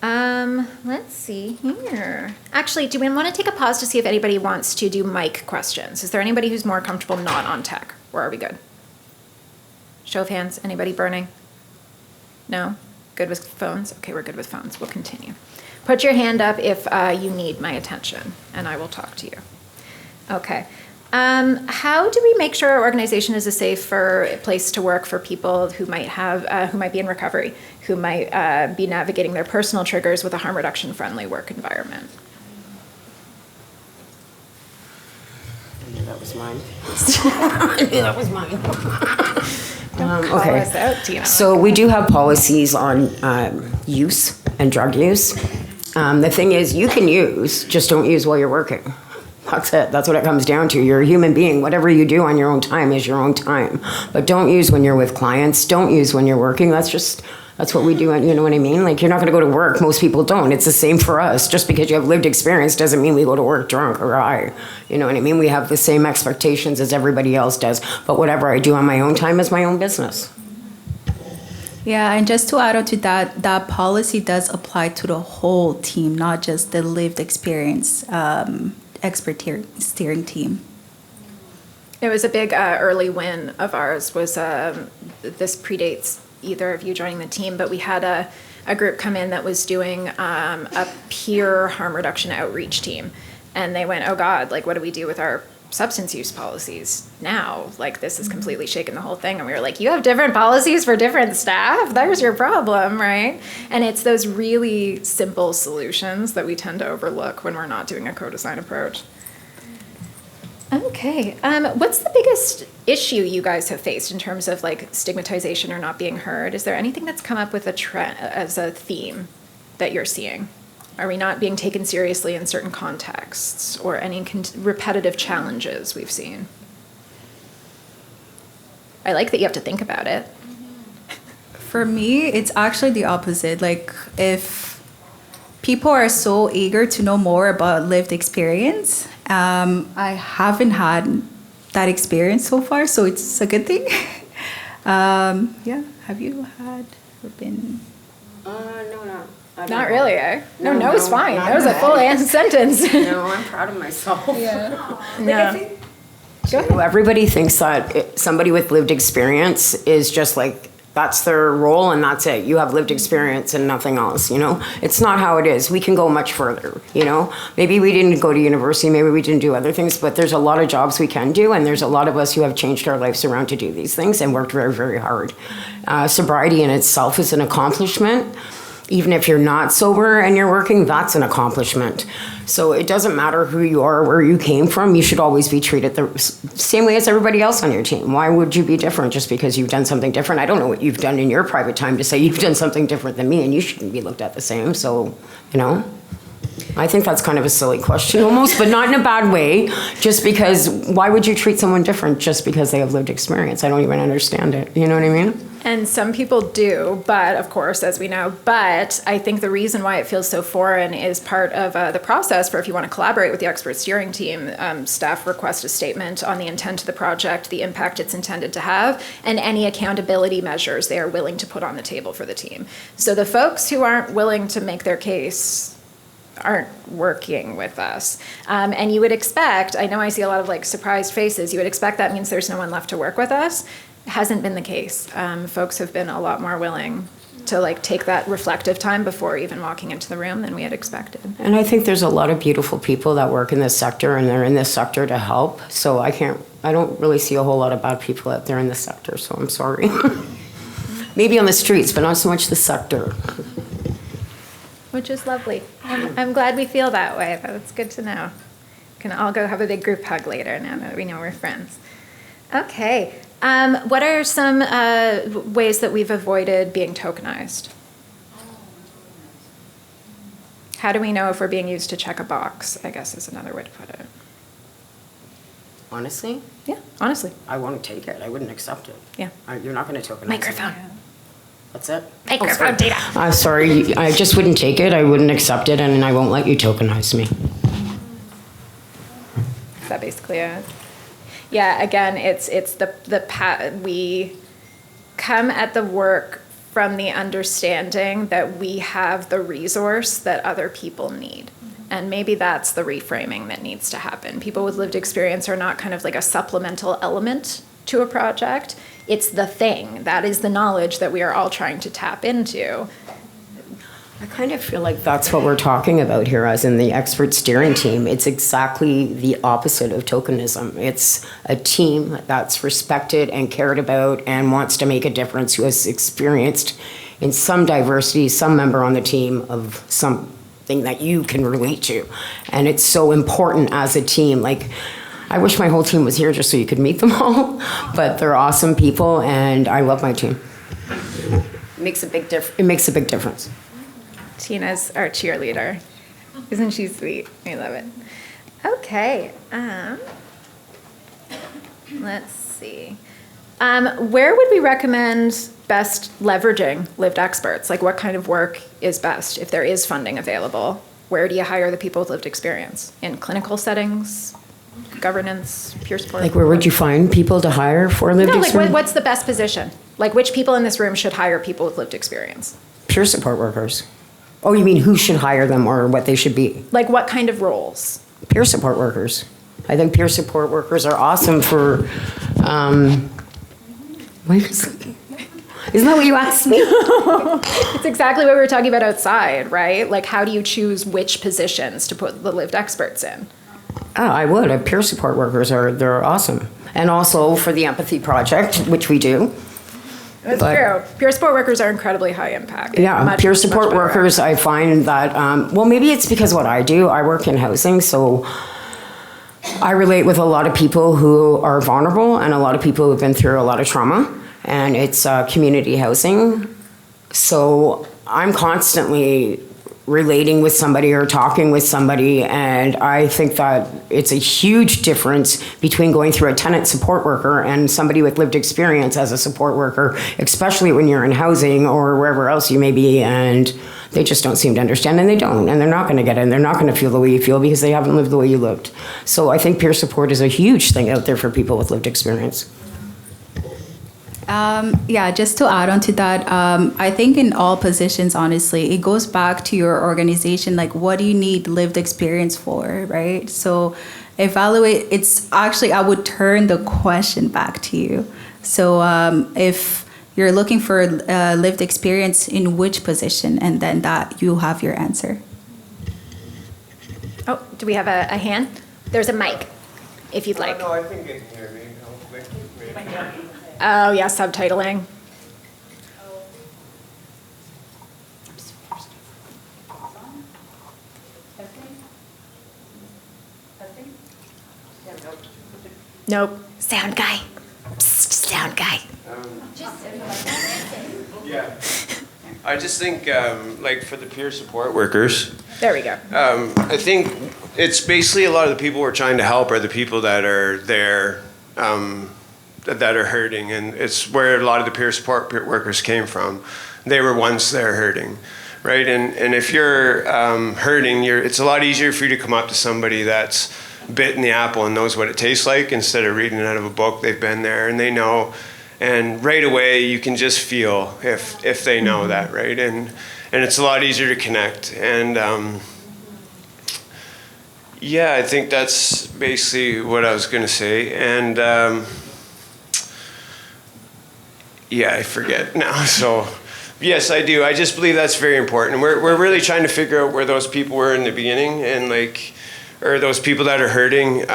Let's see here. Actually, do we want to take a pause to see if anybody wants to do mic questions? Is there anybody who's more comfortable not on tech? Or are we good? Show of hands. Anybody burning? No? Good with phones? Okay, we're good with phones. We'll continue. Put your hand up if you need my attention, and I will talk to you. Okay. How do we make sure our organization is a safer place to work for people who might be in recovery, who might be navigating their personal triggers with a harm reduction friendly work environment? I knew that was mine. I knew that was mine. Call us out, Tina. So we do have policies on use and drug use. The thing is, you can use, just don't use while you're working. That's it. That's what it comes down to. You're a human being. Whatever you do on your own time is your own time. But don't use when you're with clients. Don't use when you're working. That's what we do. You know what I mean? Like, you're not going to go to work. Most people don't. It's the same for us. Just because you have lived experience doesn't mean we go to work drunk or high. You know what I mean? We have the same expectations as everybody else does. But whatever I do on my own time is my own business. Yeah, and just to add on to that, that policy does apply to the whole team, not just the lived experience expert steering team. It was a big early win of ours. Was this predates either of you joining the team, but we had a group come in that was doing a peer harm reduction outreach team, and they went, "Oh God, like what do we do with our substance use policies now? Like this is completely shaking the whole thing." And we were like, "You have different policies for different staff? There's your problem, right?" And it's those really simple solutions that we tend to overlook when we're not doing a co-design approach. Okay, what's the biggest issue you guys have faced in terms of like stigmatization or not being heard? Is there anything that's come up with a trend as a theme that you're seeing? Are we not being taken seriously in certain contexts, or any repetitive challenges we've seen? I like that you have to think about it. For me, it's actually the opposite. Like, if people are so eager to know more about lived experience, I haven't had that experience so far, so it's a good thing. Yeah, have you had or been? No. Not really, eh? No, No, it's fine. not That was a at full all. sentence. No, I'm proud of myself. No. Everybody thinks that somebody with lived experience is just like, that's their role and that's it. You have lived experience and nothing else, you know? It's not how it is. We can go much further, you know? Maybe we didn't go to university, maybe we didn't do other things, but there's a lot of jobs we can do, and there's a lot of us who have changed our lives around to do these things and worked very, very hard. Sobriety in itself is an accomplishment. Even if you're not sober and you're working, that's an accomplishment. So it doesn't matter who you are, where you came from, you should always be treated the same way as everybody else on your team. Why would you be different just because you've done something different? I don't know what you've done in your private time to say you've done something different than me, and you shouldn't be looked at the same. So, you know, I think that's kind of a silly question almost, but not in a bad way. Just because, why would you treat someone different just because they have lived experience? I don't even understand it. You know what I mean? And some people do, but of course, as we know, but I think the reason why it feels so foreign is part of the process for if you want to collaborate with the expert steering team, staff request a statement on the intent of the project, the impact it's intended to have, and any accountability measures they are willing to put on the table for the team. So the folks who aren't willing to make their case aren't working with us. And you would expect, I know I see a lot of like surprised faces, you would expect that means there's no one left to work with us. Hasn't been the case. Folks have been a lot more willing to like take that reflective time before even walking into the room than we had expected. And I think there's a lot of beautiful people that work in this sector, and they're in this sector to help. So I don't really see a whole lot of bad people out there in this sector, so I'm sorry. Maybe on the streets, but not so much the sector. Which is lovely. I'm glad we feel that way. That's good to know. Can all go have a big group hug later now that we know we're friends. Okay. What are some ways that we've avoided being tokenized? How do we know if we're being used to check a box, I guess is another way to put it. Honestly, Yeah, honestly. I won't take it. I wouldn't accept it. Yeah. You're not going to tokenize Microphone. it. That's it? Microphone data. I'm sorry. I just wouldn't take it. I wouldn't accept it, and I won't let you tokenize me. Is that basically it? Yeah, again, it's we come at the work from the understanding that we have the resource that other people need. And maybe that's the reframing that needs to happen. People with lived experience are not kind of like a supplemental element to a project. It's the thing. That is the knowledge that we are all trying to tap into. I kind of feel like that's what we're talking about here, as in the expert steering team. It's exactly the opposite of tokenism. It's a team that's respected and cared about and wants to make a difference, who has experienced in some diversity, some member on the team of something that you can relate to. And it's so important as a team. Like, I wish my whole team was here just so you could meet them all, but they're awesome people, and I love my team. It makes a big difference. Tina's our cheerleader. Isn't she sweet? I love it. Okay. Let's see. Where would we recommend best leveraging lived experts? Like, what kind of work is best if there is funding available? Where do you hire the people with lived experience? In clinical settings? governance, peer support. Like, where would you find people to hire for lived No, like experience? what's the best position? Like which people in this room should hire people with lived experience? Peer support workers. Oh, you mean who should hire them or what they should be? Like what kind of roles? Peer support workers. I think peer support workers are awesome for, isn't that what you asked me? It's exactly what we were talking about outside, right? Like how do you choose which positions to put the lived experts in? Oh, I would. Peer support workers they're awesome. And also for the empathy project, which we do. That's But- true. Peer support workers are incredibly high impact. Yeah, Much, peer much support better. workers, I find that, well, maybe it's because what I do, I work in housing, so I relate with a lot of people who are vulnerable and a lot of people who've been through a lot of trauma, and it's community housing. So I'm constantly relating with somebody or talking with somebody, and I think that it's a huge difference between going through a tenant support worker and somebody with lived experience as a support worker, especially when you're in housing or wherever else you may be, and they just don't seem to understand, and they don't, and they're not going to get it, and they're not going to feel the way you feel because they haven't lived the way you lived. So I think peer support is a huge thing out there for people with lived experience. Yeah, just to add on to that, I think in all positions, honestly, it goes back to your organization. Like, what do you need lived experience for, right? So evaluate, it's actually, I would turn the question back to you. So if you're looking for lived experience in which position, and then that you have your answer. Oh, do we have a hand? There's a mic, if you'd like. No, I think they can hear me. Hopefully. Oh, yeah, subtitling. Nope. Sound guy. Psst, sound guy. Yeah. I just think, like, for the peer support workers, There we go. I think it's basically a lot of the people we're trying to help are the people that are there, that are hurting, and it's where a lot of the peer support workers came from. They were once there hurting, right? And if you're hurting, it's a lot easier for you to come up to somebody that's bitten the apple and knows what it tastes like instead of reading it out of a book. They've been there and they know, and right away you can just feel if they know that, right? And it's a lot easier to connect. And yeah, I think that's basically what I was going to say. And yeah, I forget now. So yes, I do. I just believe that's very important. We're really trying to figure out where those people were in the beginning, and like, or those people that are hurting.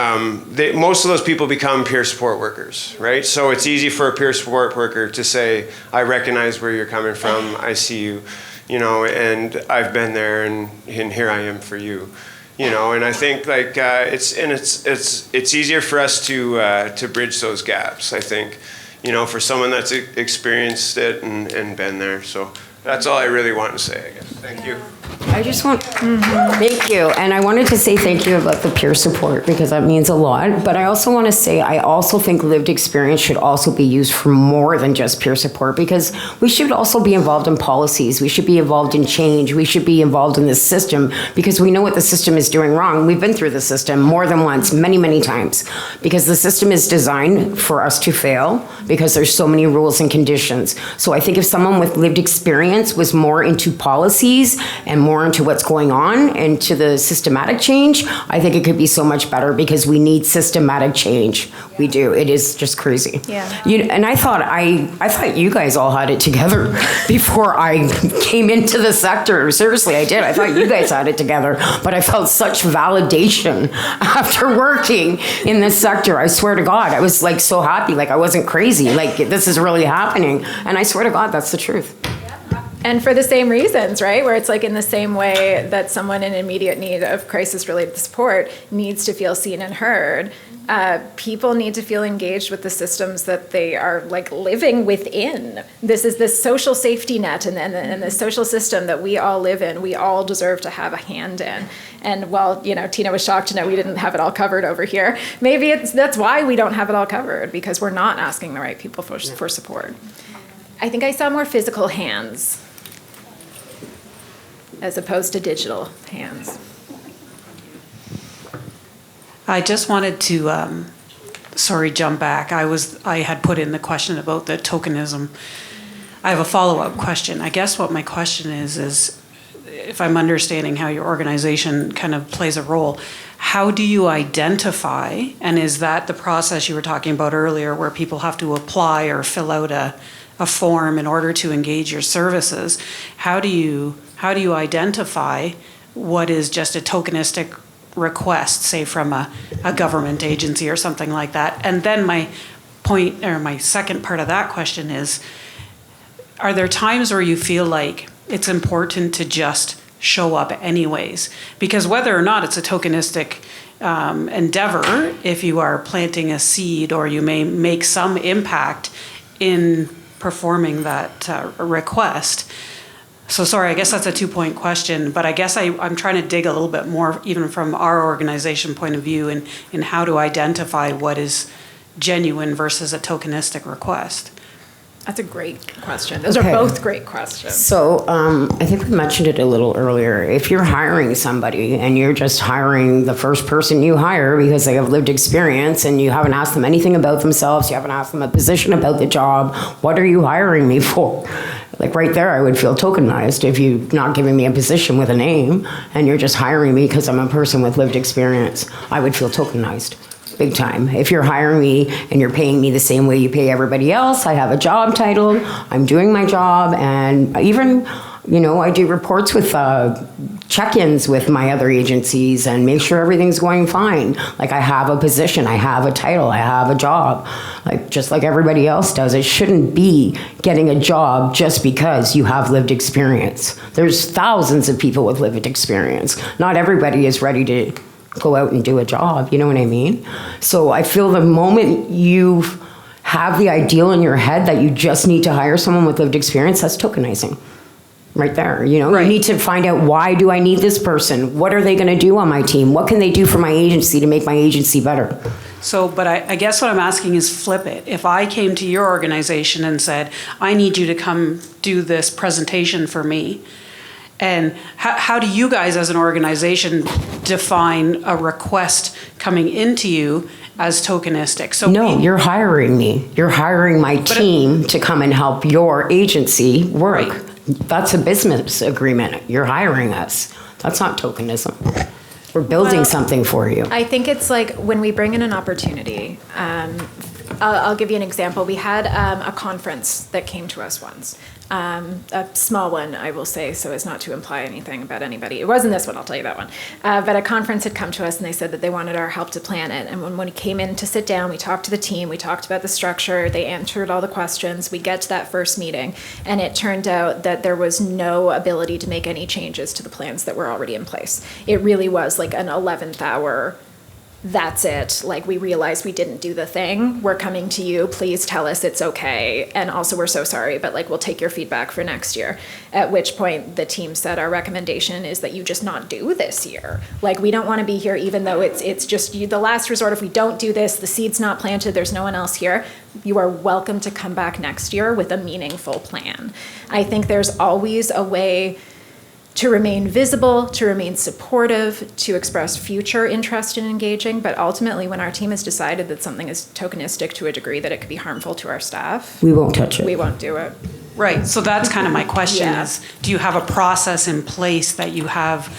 Most of those people become peer support workers, right? So it's easy for a peer support worker to say, I recognize where you're coming from. I see you, and I've been there, and here I am for you. And I think like it's easier for us to bridge those gaps, I think, for someone that's experienced it and been there. So that's all I really want to say, I guess. Thank you. I just want, thank you. And I wanted to say thank you about the peer support because that means a lot. But I also want to say, I also think lived experience should also be used for more than just peer support, because we should also be involved in policies. We should be involved in change. We should be involved in the system because we know what the system is doing wrong. We've been through the system more than once, many, many times, because the system is designed for us to fail because there's so many rules and conditions. So I think if someone with lived experience was more into policies and more into what's going on and to the systematic change, I think it could be so much better because we need systematic change. We do. It is just crazy. Yeah. And I thought you guys all had it together before I came into the sector. Seriously, I did. I thought you guys had it together, but I felt such validation after working in this sector. I swear to God, I was like so happy. Like I wasn't crazy. Like this is really happening. And I swear to God, that's the truth. And for the same reasons, right? Where it's like in the same way that someone in immediate need of crisis-related support needs to feel seen and heard, people need to feel engaged with the systems that they are like living within. This is this social safety net and the social system that we all live in, we all deserve to have a hand in. And while, Tina was shocked to know we didn't have it all covered over here, maybe that's why we don't have it all covered, because we're not asking the right people for support. I think I saw more physical hands as opposed to digital hands. I just wanted to, jump back. I had put in the question about the tokenism. I have a follow-up question. I guess what my question is if I'm understanding how your organization kind of plays a role, how do you identify, and is that the process you were talking about earlier where people have to apply or fill out a form in order to engage your services? How do you identify what is just a tokenistic request, say from a government agency or something like that? And then my second part of that question is, are there times where you feel like it's important to just show up anyways? Because whether or not it's a tokenistic endeavor, if you are planting a seed or you may make some impact in performing that request. So sorry, I guess that's a 2-point question, but I guess I'm trying to dig a little bit more, even from our organization point of view, in how to identify what is genuine versus a tokenistic request. That's a great question. Those are both great questions. So I think we mentioned it a little earlier. If you're hiring somebody and you're just hiring the first person you hire because they have lived experience and you haven't asked them anything about themselves, you haven't asked them a position about the job, what are you hiring me for? Like right there, I would feel tokenized if you're not giving me a position with a name and you're just hiring me because I'm a person with lived experience. I would feel tokenized. Big time. If you're hiring me and you're paying me the same way you pay everybody else, I have a job title, I'm doing my job, and even, I do reports with check-ins with my other agencies and make sure everything's going fine. Like I have a position, I have a title, I have a job, just like everybody else does. It shouldn't be getting a job just because you have lived experience. There's thousands of people with lived experience. Not everybody is ready to go out and do a job, you know what I mean? So I feel the moment you have the ideal in your head that you just need to hire someone with lived experience, that's tokenizing. Right there, Right. You need to find out, why do I need this person? What are they gonna do on my team? What can they do for my agency to make my agency better? So, but I guess what I'm asking is flip it. If I came to your organization and said, I need you to come do this presentation for me, and how do you guys as an organization define a request coming into you as tokenistic? So no, you're hiring me. You're hiring my team to come and help your agency work. Right. That's a business agreement. You're hiring us. That's not tokenism. We're building something for you. I think it's like when we bring in an opportunity. I'll give you an example. We had a conference that came to us once. A small one, I will say, so as not to imply anything about anybody. It wasn't this one, I'll tell you that one. But a conference had come to us and they said that they wanted our help to plan it. And when we came in to sit down, we talked to the team, we talked about the structure, they answered all the questions, we get to that first meeting, and it turned out that there was no ability to make any changes to the plans that were already in place. It really was like an 11th hour, that's it. Like, we realized we didn't do the thing. We're coming to you. Please tell us it's okay. And also, we're so sorry, but we'll take your feedback for next year. At which point the team said, our recommendation is that you just not do this year. We don't want to be here, even though it's just the last resort. If we don't do this, the seed's not planted, there's no one else here. You are welcome to come back next year with a meaningful plan. I think there's always a way to remain visible, to remain supportive, to express future interest in engaging. But ultimately, when our team has decided that something is tokenistic to a degree that it could be harmful to our staff, we won't touch it. We won't do it. Right, so that's kind of my question Yeah. is, do you have a process in place that you have,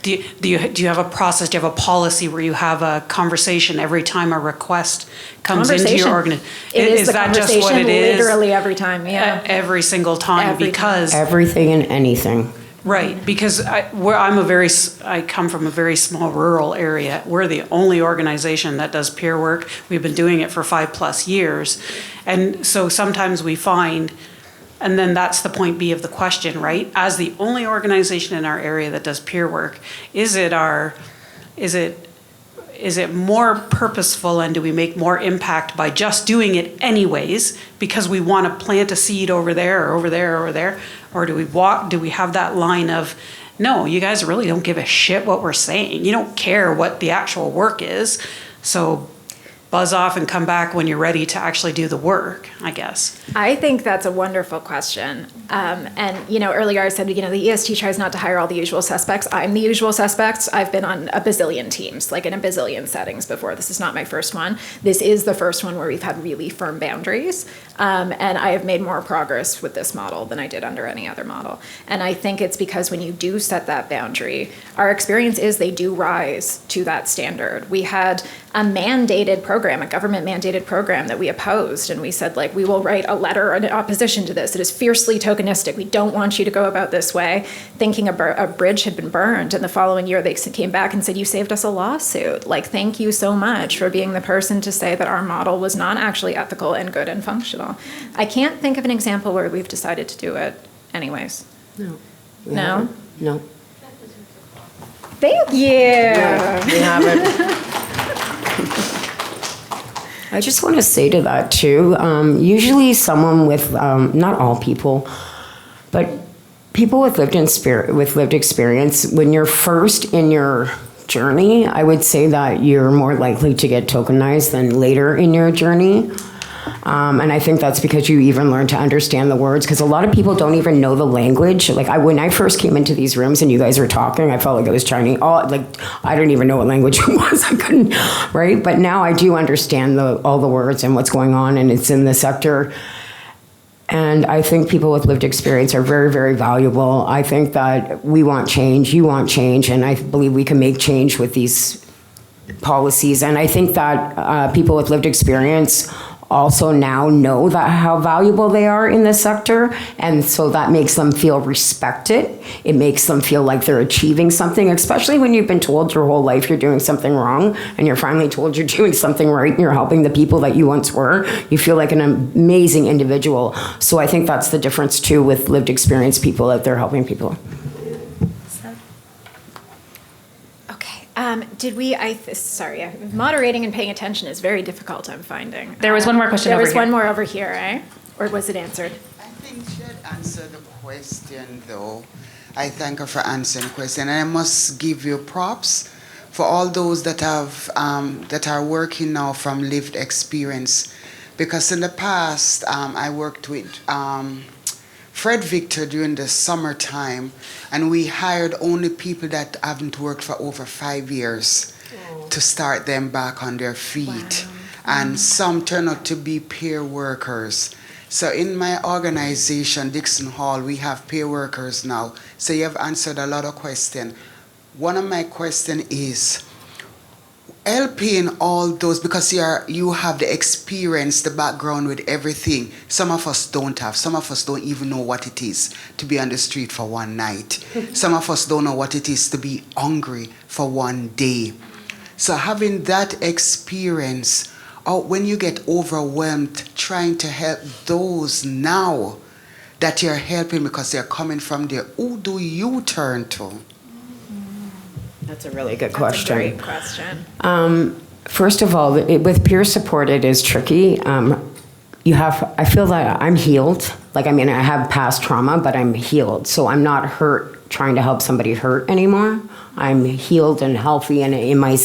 do you have a process, do you have a policy where you have a conversation every time a request comes into your organization? It is the that just conversation what it is? literally every time, yeah. Every single time, Every because... Everything and anything. Right, because I come from a very small rural area. We're the only organization that does peer work. We've been doing it for 5+ years. And so sometimes we find, and then that's the point B of the question, right? As the only organization in our area that does peer work, is it more purposeful, and do we make more impact by just doing it anyways because we want to plant a seed over there or over there or over there? Or do we have that line of, no, you guys really don't give a shit what we're saying. You don't care what the actual work is. So buzz off and come back when you're ready to actually do the work, I guess. I think that's a wonderful question. And, earlier I said, the EST tries not to hire all the usual suspects. I'm the usual suspects. I've been on a bazillion teams, like in a bazillion settings before. This is not my first one. This is the first one where we've had really firm boundaries. And I have made more progress with this model than I did under any other model. And I think it's because when you do set that boundary, our experience is they do rise to that standard. We had a mandated program, a government mandated program that we opposed. And we said, we will write a letter in opposition to this. It is fiercely tokenistic. We don't want you to go about this way, thinking a bridge had been burned. And the following year, they came back and said, you saved us a lawsuit. Thank you so much for being the person to say that our model was not actually ethical and good and functional. I can't think of an example where we've decided to do it anyways. No. No? No. Thank you. We haven't. I just want to say to that too, usually someone with, not all people, but people with lived experience, when you're first in your journey, I would say that you're more likely to get tokenized than later in your journey. And I think that's because you even learn to understand the words, because a lot of people don't even know the language. When I first came into these rooms and you guys were talking, I felt like I was Chinese. I don't even know what language it was. I couldn't, right? But now I do understand all the words and what's going on, and it's in the sector. And I think people with lived experience are very, very valuable. I think that we want change, you want change, and I believe we can make change with these policies. And I think that people with lived experience also now know that how valuable they are in this sector, and so that makes them feel respected. It makes them feel like they're achieving something, especially when you've been told your whole life you're doing something wrong, and you're finally told you're doing something right, and you're helping the people that you once were. You feel like an amazing individual. So I think that's the difference too with lived experience people out there helping people. Moderating and paying attention is very difficult, I'm finding. There was one more question over here. There was one more over here, eh? Or was it answered? I think she had answered the question, though. I thank her for answering the question. And I must give you props for all those that are working now from lived experience. Because in the past, I worked with Fred Victor during the summertime, and we hired only people that haven't worked for over 5 years to start them back on their feet. Wow. And some turn out to be peer workers. So in my organization, Dixon Hall, we have peer workers now. So you have answered a lot of questions. One of my questions is, helping all those, because you have the experience, the background with everything. Some of us don't have. Some of us don't even know what it is to be on the street for one night. Some of us don't know what it is to be hungry for one day. So having that experience, when you get overwhelmed trying to help those now that you're helping because they're coming from there, who do you turn to? That's a really good question. That's a great question. First of all, with peer support, it is tricky. I feel that I'm healed. I have past trauma, but I'm healed. So I'm not hurt trying to help somebody hurt anymore. I'm healed and healthy and in my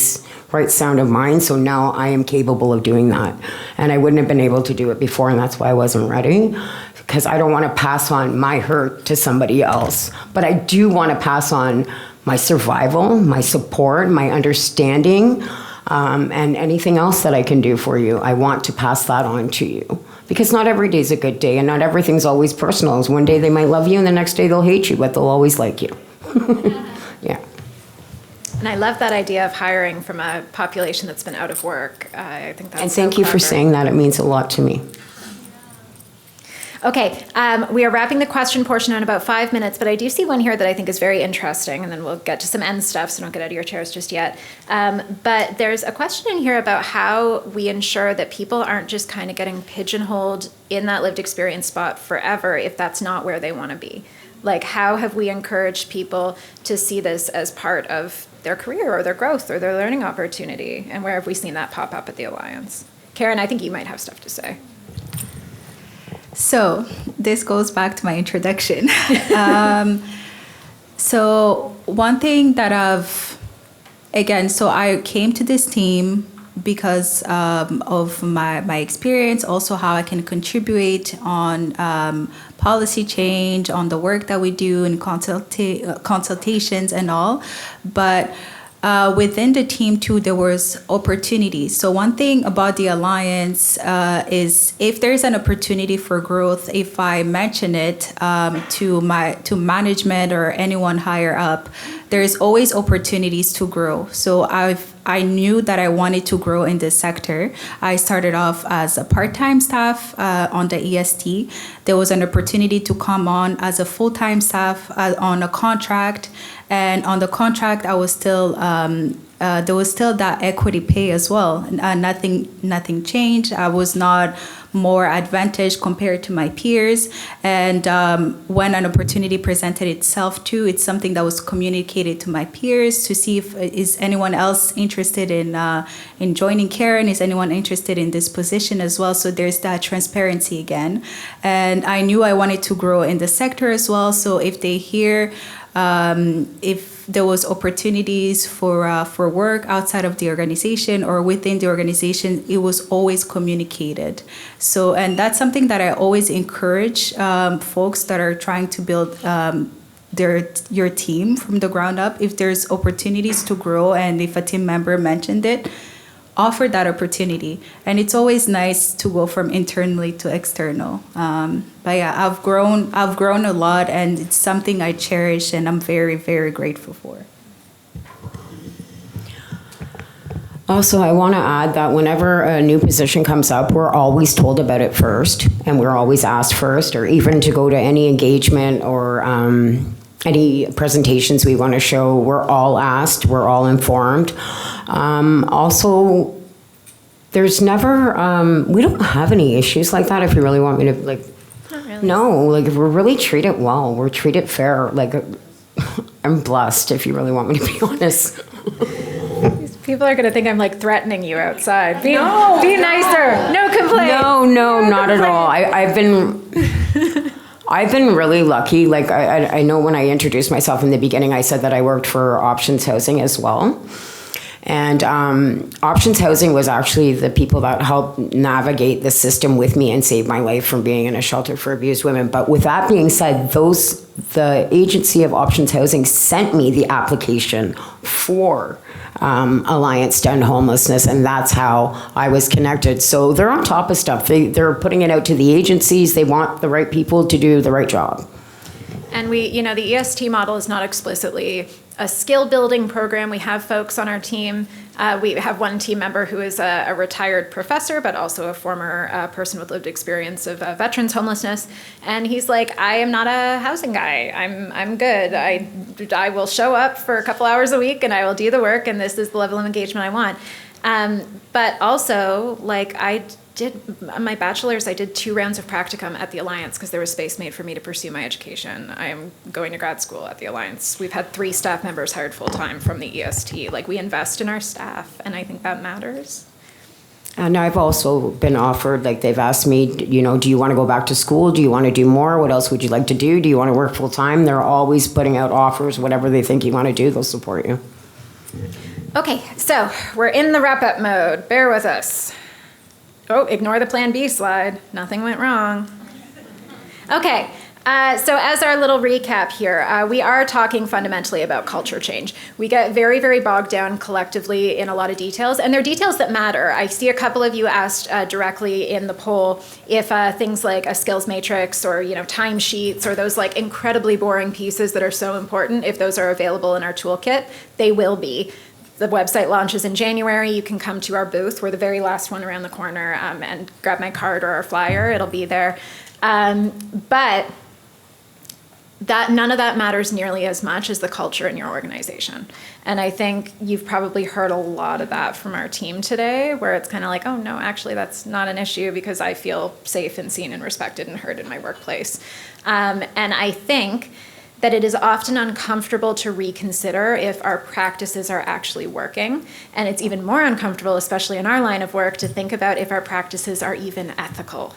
right sound of mind. So now I am capable of doing that. And I wouldn't have been able to do it before, and that's why I wasn't ready. Because I don't want to pass on my hurt to somebody else. But I do want to pass on my survival, my support, my understanding, and anything else that I can do for you. I want to pass that on to you. Because not every day is a good day, and not everything's always personal. One day they might love you, and the next day they'll hate you, but they'll always like you. Yeah. And I love that idea of hiring from a population that's been out of work. I think that's And thank you for saying that. It means a lot to me. Okay, we are wrapping the question portion in about 5 minutes, but I do see one here that I think is very interesting, and then we'll get to some end stuff, so don't get out of your chairs just yet. But there's a question in here about how we ensure that people aren't just kind of getting pigeonholed in that lived experience spot forever if that's not where they want to be. How have we encouraged people to see this as part of their career or their growth or their learning opportunity? And where have we seen that pop up at the Alliance? Karen, I think you might have stuff to say. So this goes back to my introduction. So one thing that so I came to this team because of my experience, also how I can contribute on policy change, on the work that we do in consultations and all. But within the team too, there was opportunities. So one thing about the Alliance is if there's an opportunity for growth, if I mention it to management or anyone higher up, there's always opportunities to grow. So I knew that I wanted to grow in this sector. I started off as a part-time staff on the EST. There was an opportunity to come on as a full-time staff on a contract. And on the contract, I was still there was still that equity pay as well. Nothing changed. I was not more advantaged compared to my peers. And when an opportunity presented itself too, it's something that was communicated to my peers to see if is anyone else interested in joining Karen. Is anyone interested in this position as well? So there's that transparency again. And I knew I wanted to grow in the sector as well. So if they hear if there was opportunities for work outside of the organization or within the organization, it was always communicated. So, and that's something that I always encourage folks that are trying to build your team from the ground up. If there's opportunities to grow, and if a team member mentioned it, offer that opportunity. And it's always nice to go from internally to external. But yeah, I've grown a lot, and it's something I cherish and I'm very, very grateful for. Also, I want to add that whenever a new position comes up, we're always told about it first, and we're always asked first, or even to go to any engagement or any presentations we want to show, we're all asked, we're all informed. Also, there's never, we don't have any issues like that if you really want me to, like, no, like, we're really treated well, we're treated fair, like, I'm blessed if you really want me to be honest. People are going to think I'm like threatening you outside. Be nicer. No complaint. No, not at all. I've been really lucky. Like, I know when I introduced myself in the beginning, I said that I worked for Options Housing as well. And Options Housing was actually the people that helped navigate the system with me and save my life from being in a shelter for abused women. But with that being said, the agency of Options Housing sent me the application for Alliance to End Homelessness, and that's how I was connected. So they're on top of stuff. They're putting it out to the agencies. They want the right people to do the right job. And the EST model is not explicitly a skill building program. We have folks on our team. We have one team member who is a retired professor, but also a former person with lived experience of veterans homelessness. And he's like, I am not a housing guy. I'm good. I will show up for a couple hours a week and I will do the work, and this is the level of engagement I want. But also, like, I did my bachelor's, I did 2 rounds of practicum at the Alliance because there was space made for me to pursue my education. I am going to grad school at the Alliance. We've had 3 staff members hired full-time from the EST. Like, we invest in our staff, and I think that matters. And I've also been offered, like, they've asked me, do you want to go back to school? Do you want to do more? What else would you like to do? Do you want to work full-time? They're always putting out offers. Whatever they think you want to do, they'll support you. Okay, so we're in the wrap-up mode. Bear with us. Oh, ignore the Plan B slide. Nothing went wrong. Okay, so as our little recap here, we are talking fundamentally about culture change. We get very, very bogged down collectively in a lot of details, and they're details that matter. I see a couple of you asked directly in the poll if things like a skills matrix or timesheets or those like incredibly boring pieces that are so important, if those are available in our toolkit, they will be. The website launches in January. You can come to our booth. We're the very last one around the corner, and grab my card or our flyer. It'll be there. But none of that matters nearly as much as the culture in your organization. And I think you've probably heard a lot of that from our team today, where it's kind of like, oh no, actually that's not an issue because I feel safe and seen and respected and heard in my workplace. And I think that it is often uncomfortable to reconsider if our practices are actually working. And it's even more uncomfortable, especially in our line of work, to think about if our practices are even ethical.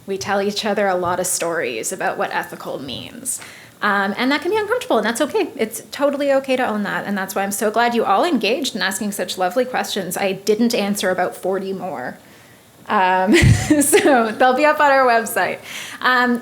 We tell each other a lot of stories about what ethical means. And that can be uncomfortable, and that's okay. It's totally okay to own that. And that's why I'm so glad you all engaged in asking such lovely questions. I didn't answer about 40 more. So they'll be up on our website.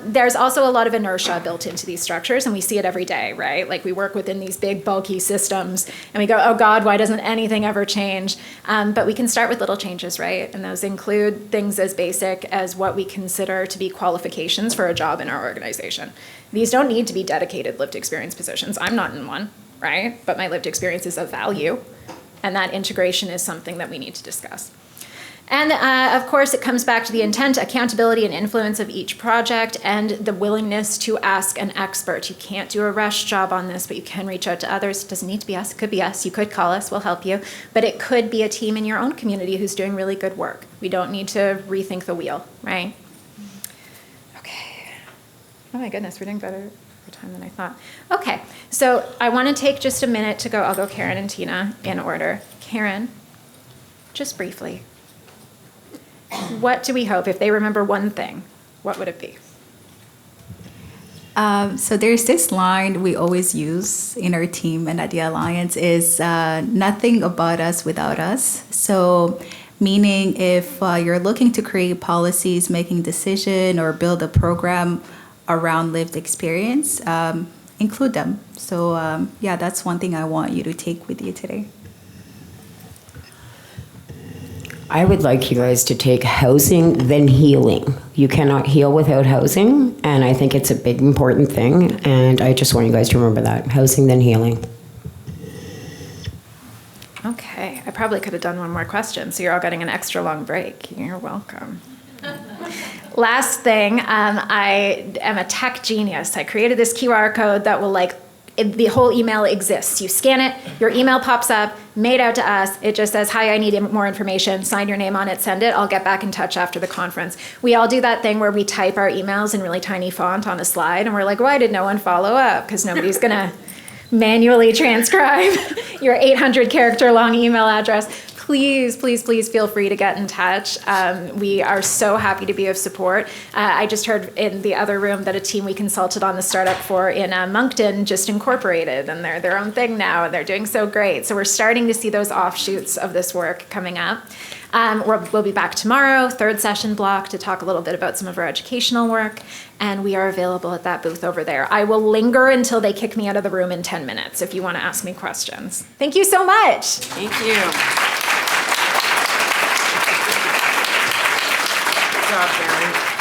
There's also a lot of inertia built into these structures, and we see it every day, right? Like we work within these big, bulky systems, and we go, oh God, why doesn't anything ever change? But we can start with little changes, right? And those include things as basic as what we consider to be qualifications for a job in our organization. These don't need to be dedicated lived experience positions. I'm not in one, right? But my lived experience is of value, and that integration is something that we need to discuss. And of course, it comes back to the intent, accountability, and influence of each project, and the willingness to ask an expert. You can't do a rush job on this, but you can reach out to others. It doesn't need to be us. It could be us. You could call us. We'll help you. But it could be a team in your own community who's doing really good work. We don't need to rethink the wheel, right? Okay. Oh my goodness, we're doing better for time than I thought. Okay, so I want to take just a minute to go. I'll go Karen and Tina in order. Karen, just briefly. What do we hope? If they remember one thing, what would it be? So there's this line we always use in our team and at the Alliance is nothing about us without us. So meaning if you're looking to create policies, making decision, or build a program around lived experience, include them. So yeah, that's one thing I want you to take with you today. I would like you guys to take housing, then healing. You cannot heal without housing, and I think it's a big, important thing, and I just want you guys to remember that. Housing, then healing. Okay, I probably could have done one more question, so you're all getting an extra long break. You're welcome. Last thing, I am a tech genius. I created this QR code that will the whole email exists. You scan it, your email pops up, made out to us. It just says, hi, I need more information. Sign your name on it, send it. I'll get back in touch after the conference. We all do that thing where we type our emails in really tiny font on a slide, and we're like, why did no one follow up? Because nobody's going to manually transcribe your 800-character long email address. Please, please, please feel free to get in touch. We are so happy to be of support. I just heard in the other room that a team we consulted on the startup for in Moncton just incorporated, and they're their own thing now, and they're doing so great. So we're starting to see those offshoots of this work coming up. We'll be back tomorrow, third session block, to talk a little bit about some of our educational work, and we are available at that booth over there. I will linger until they kick me out of the room in 10 minutes if you want to ask me questions. Thank you so much. Thank you. Good job, Karen.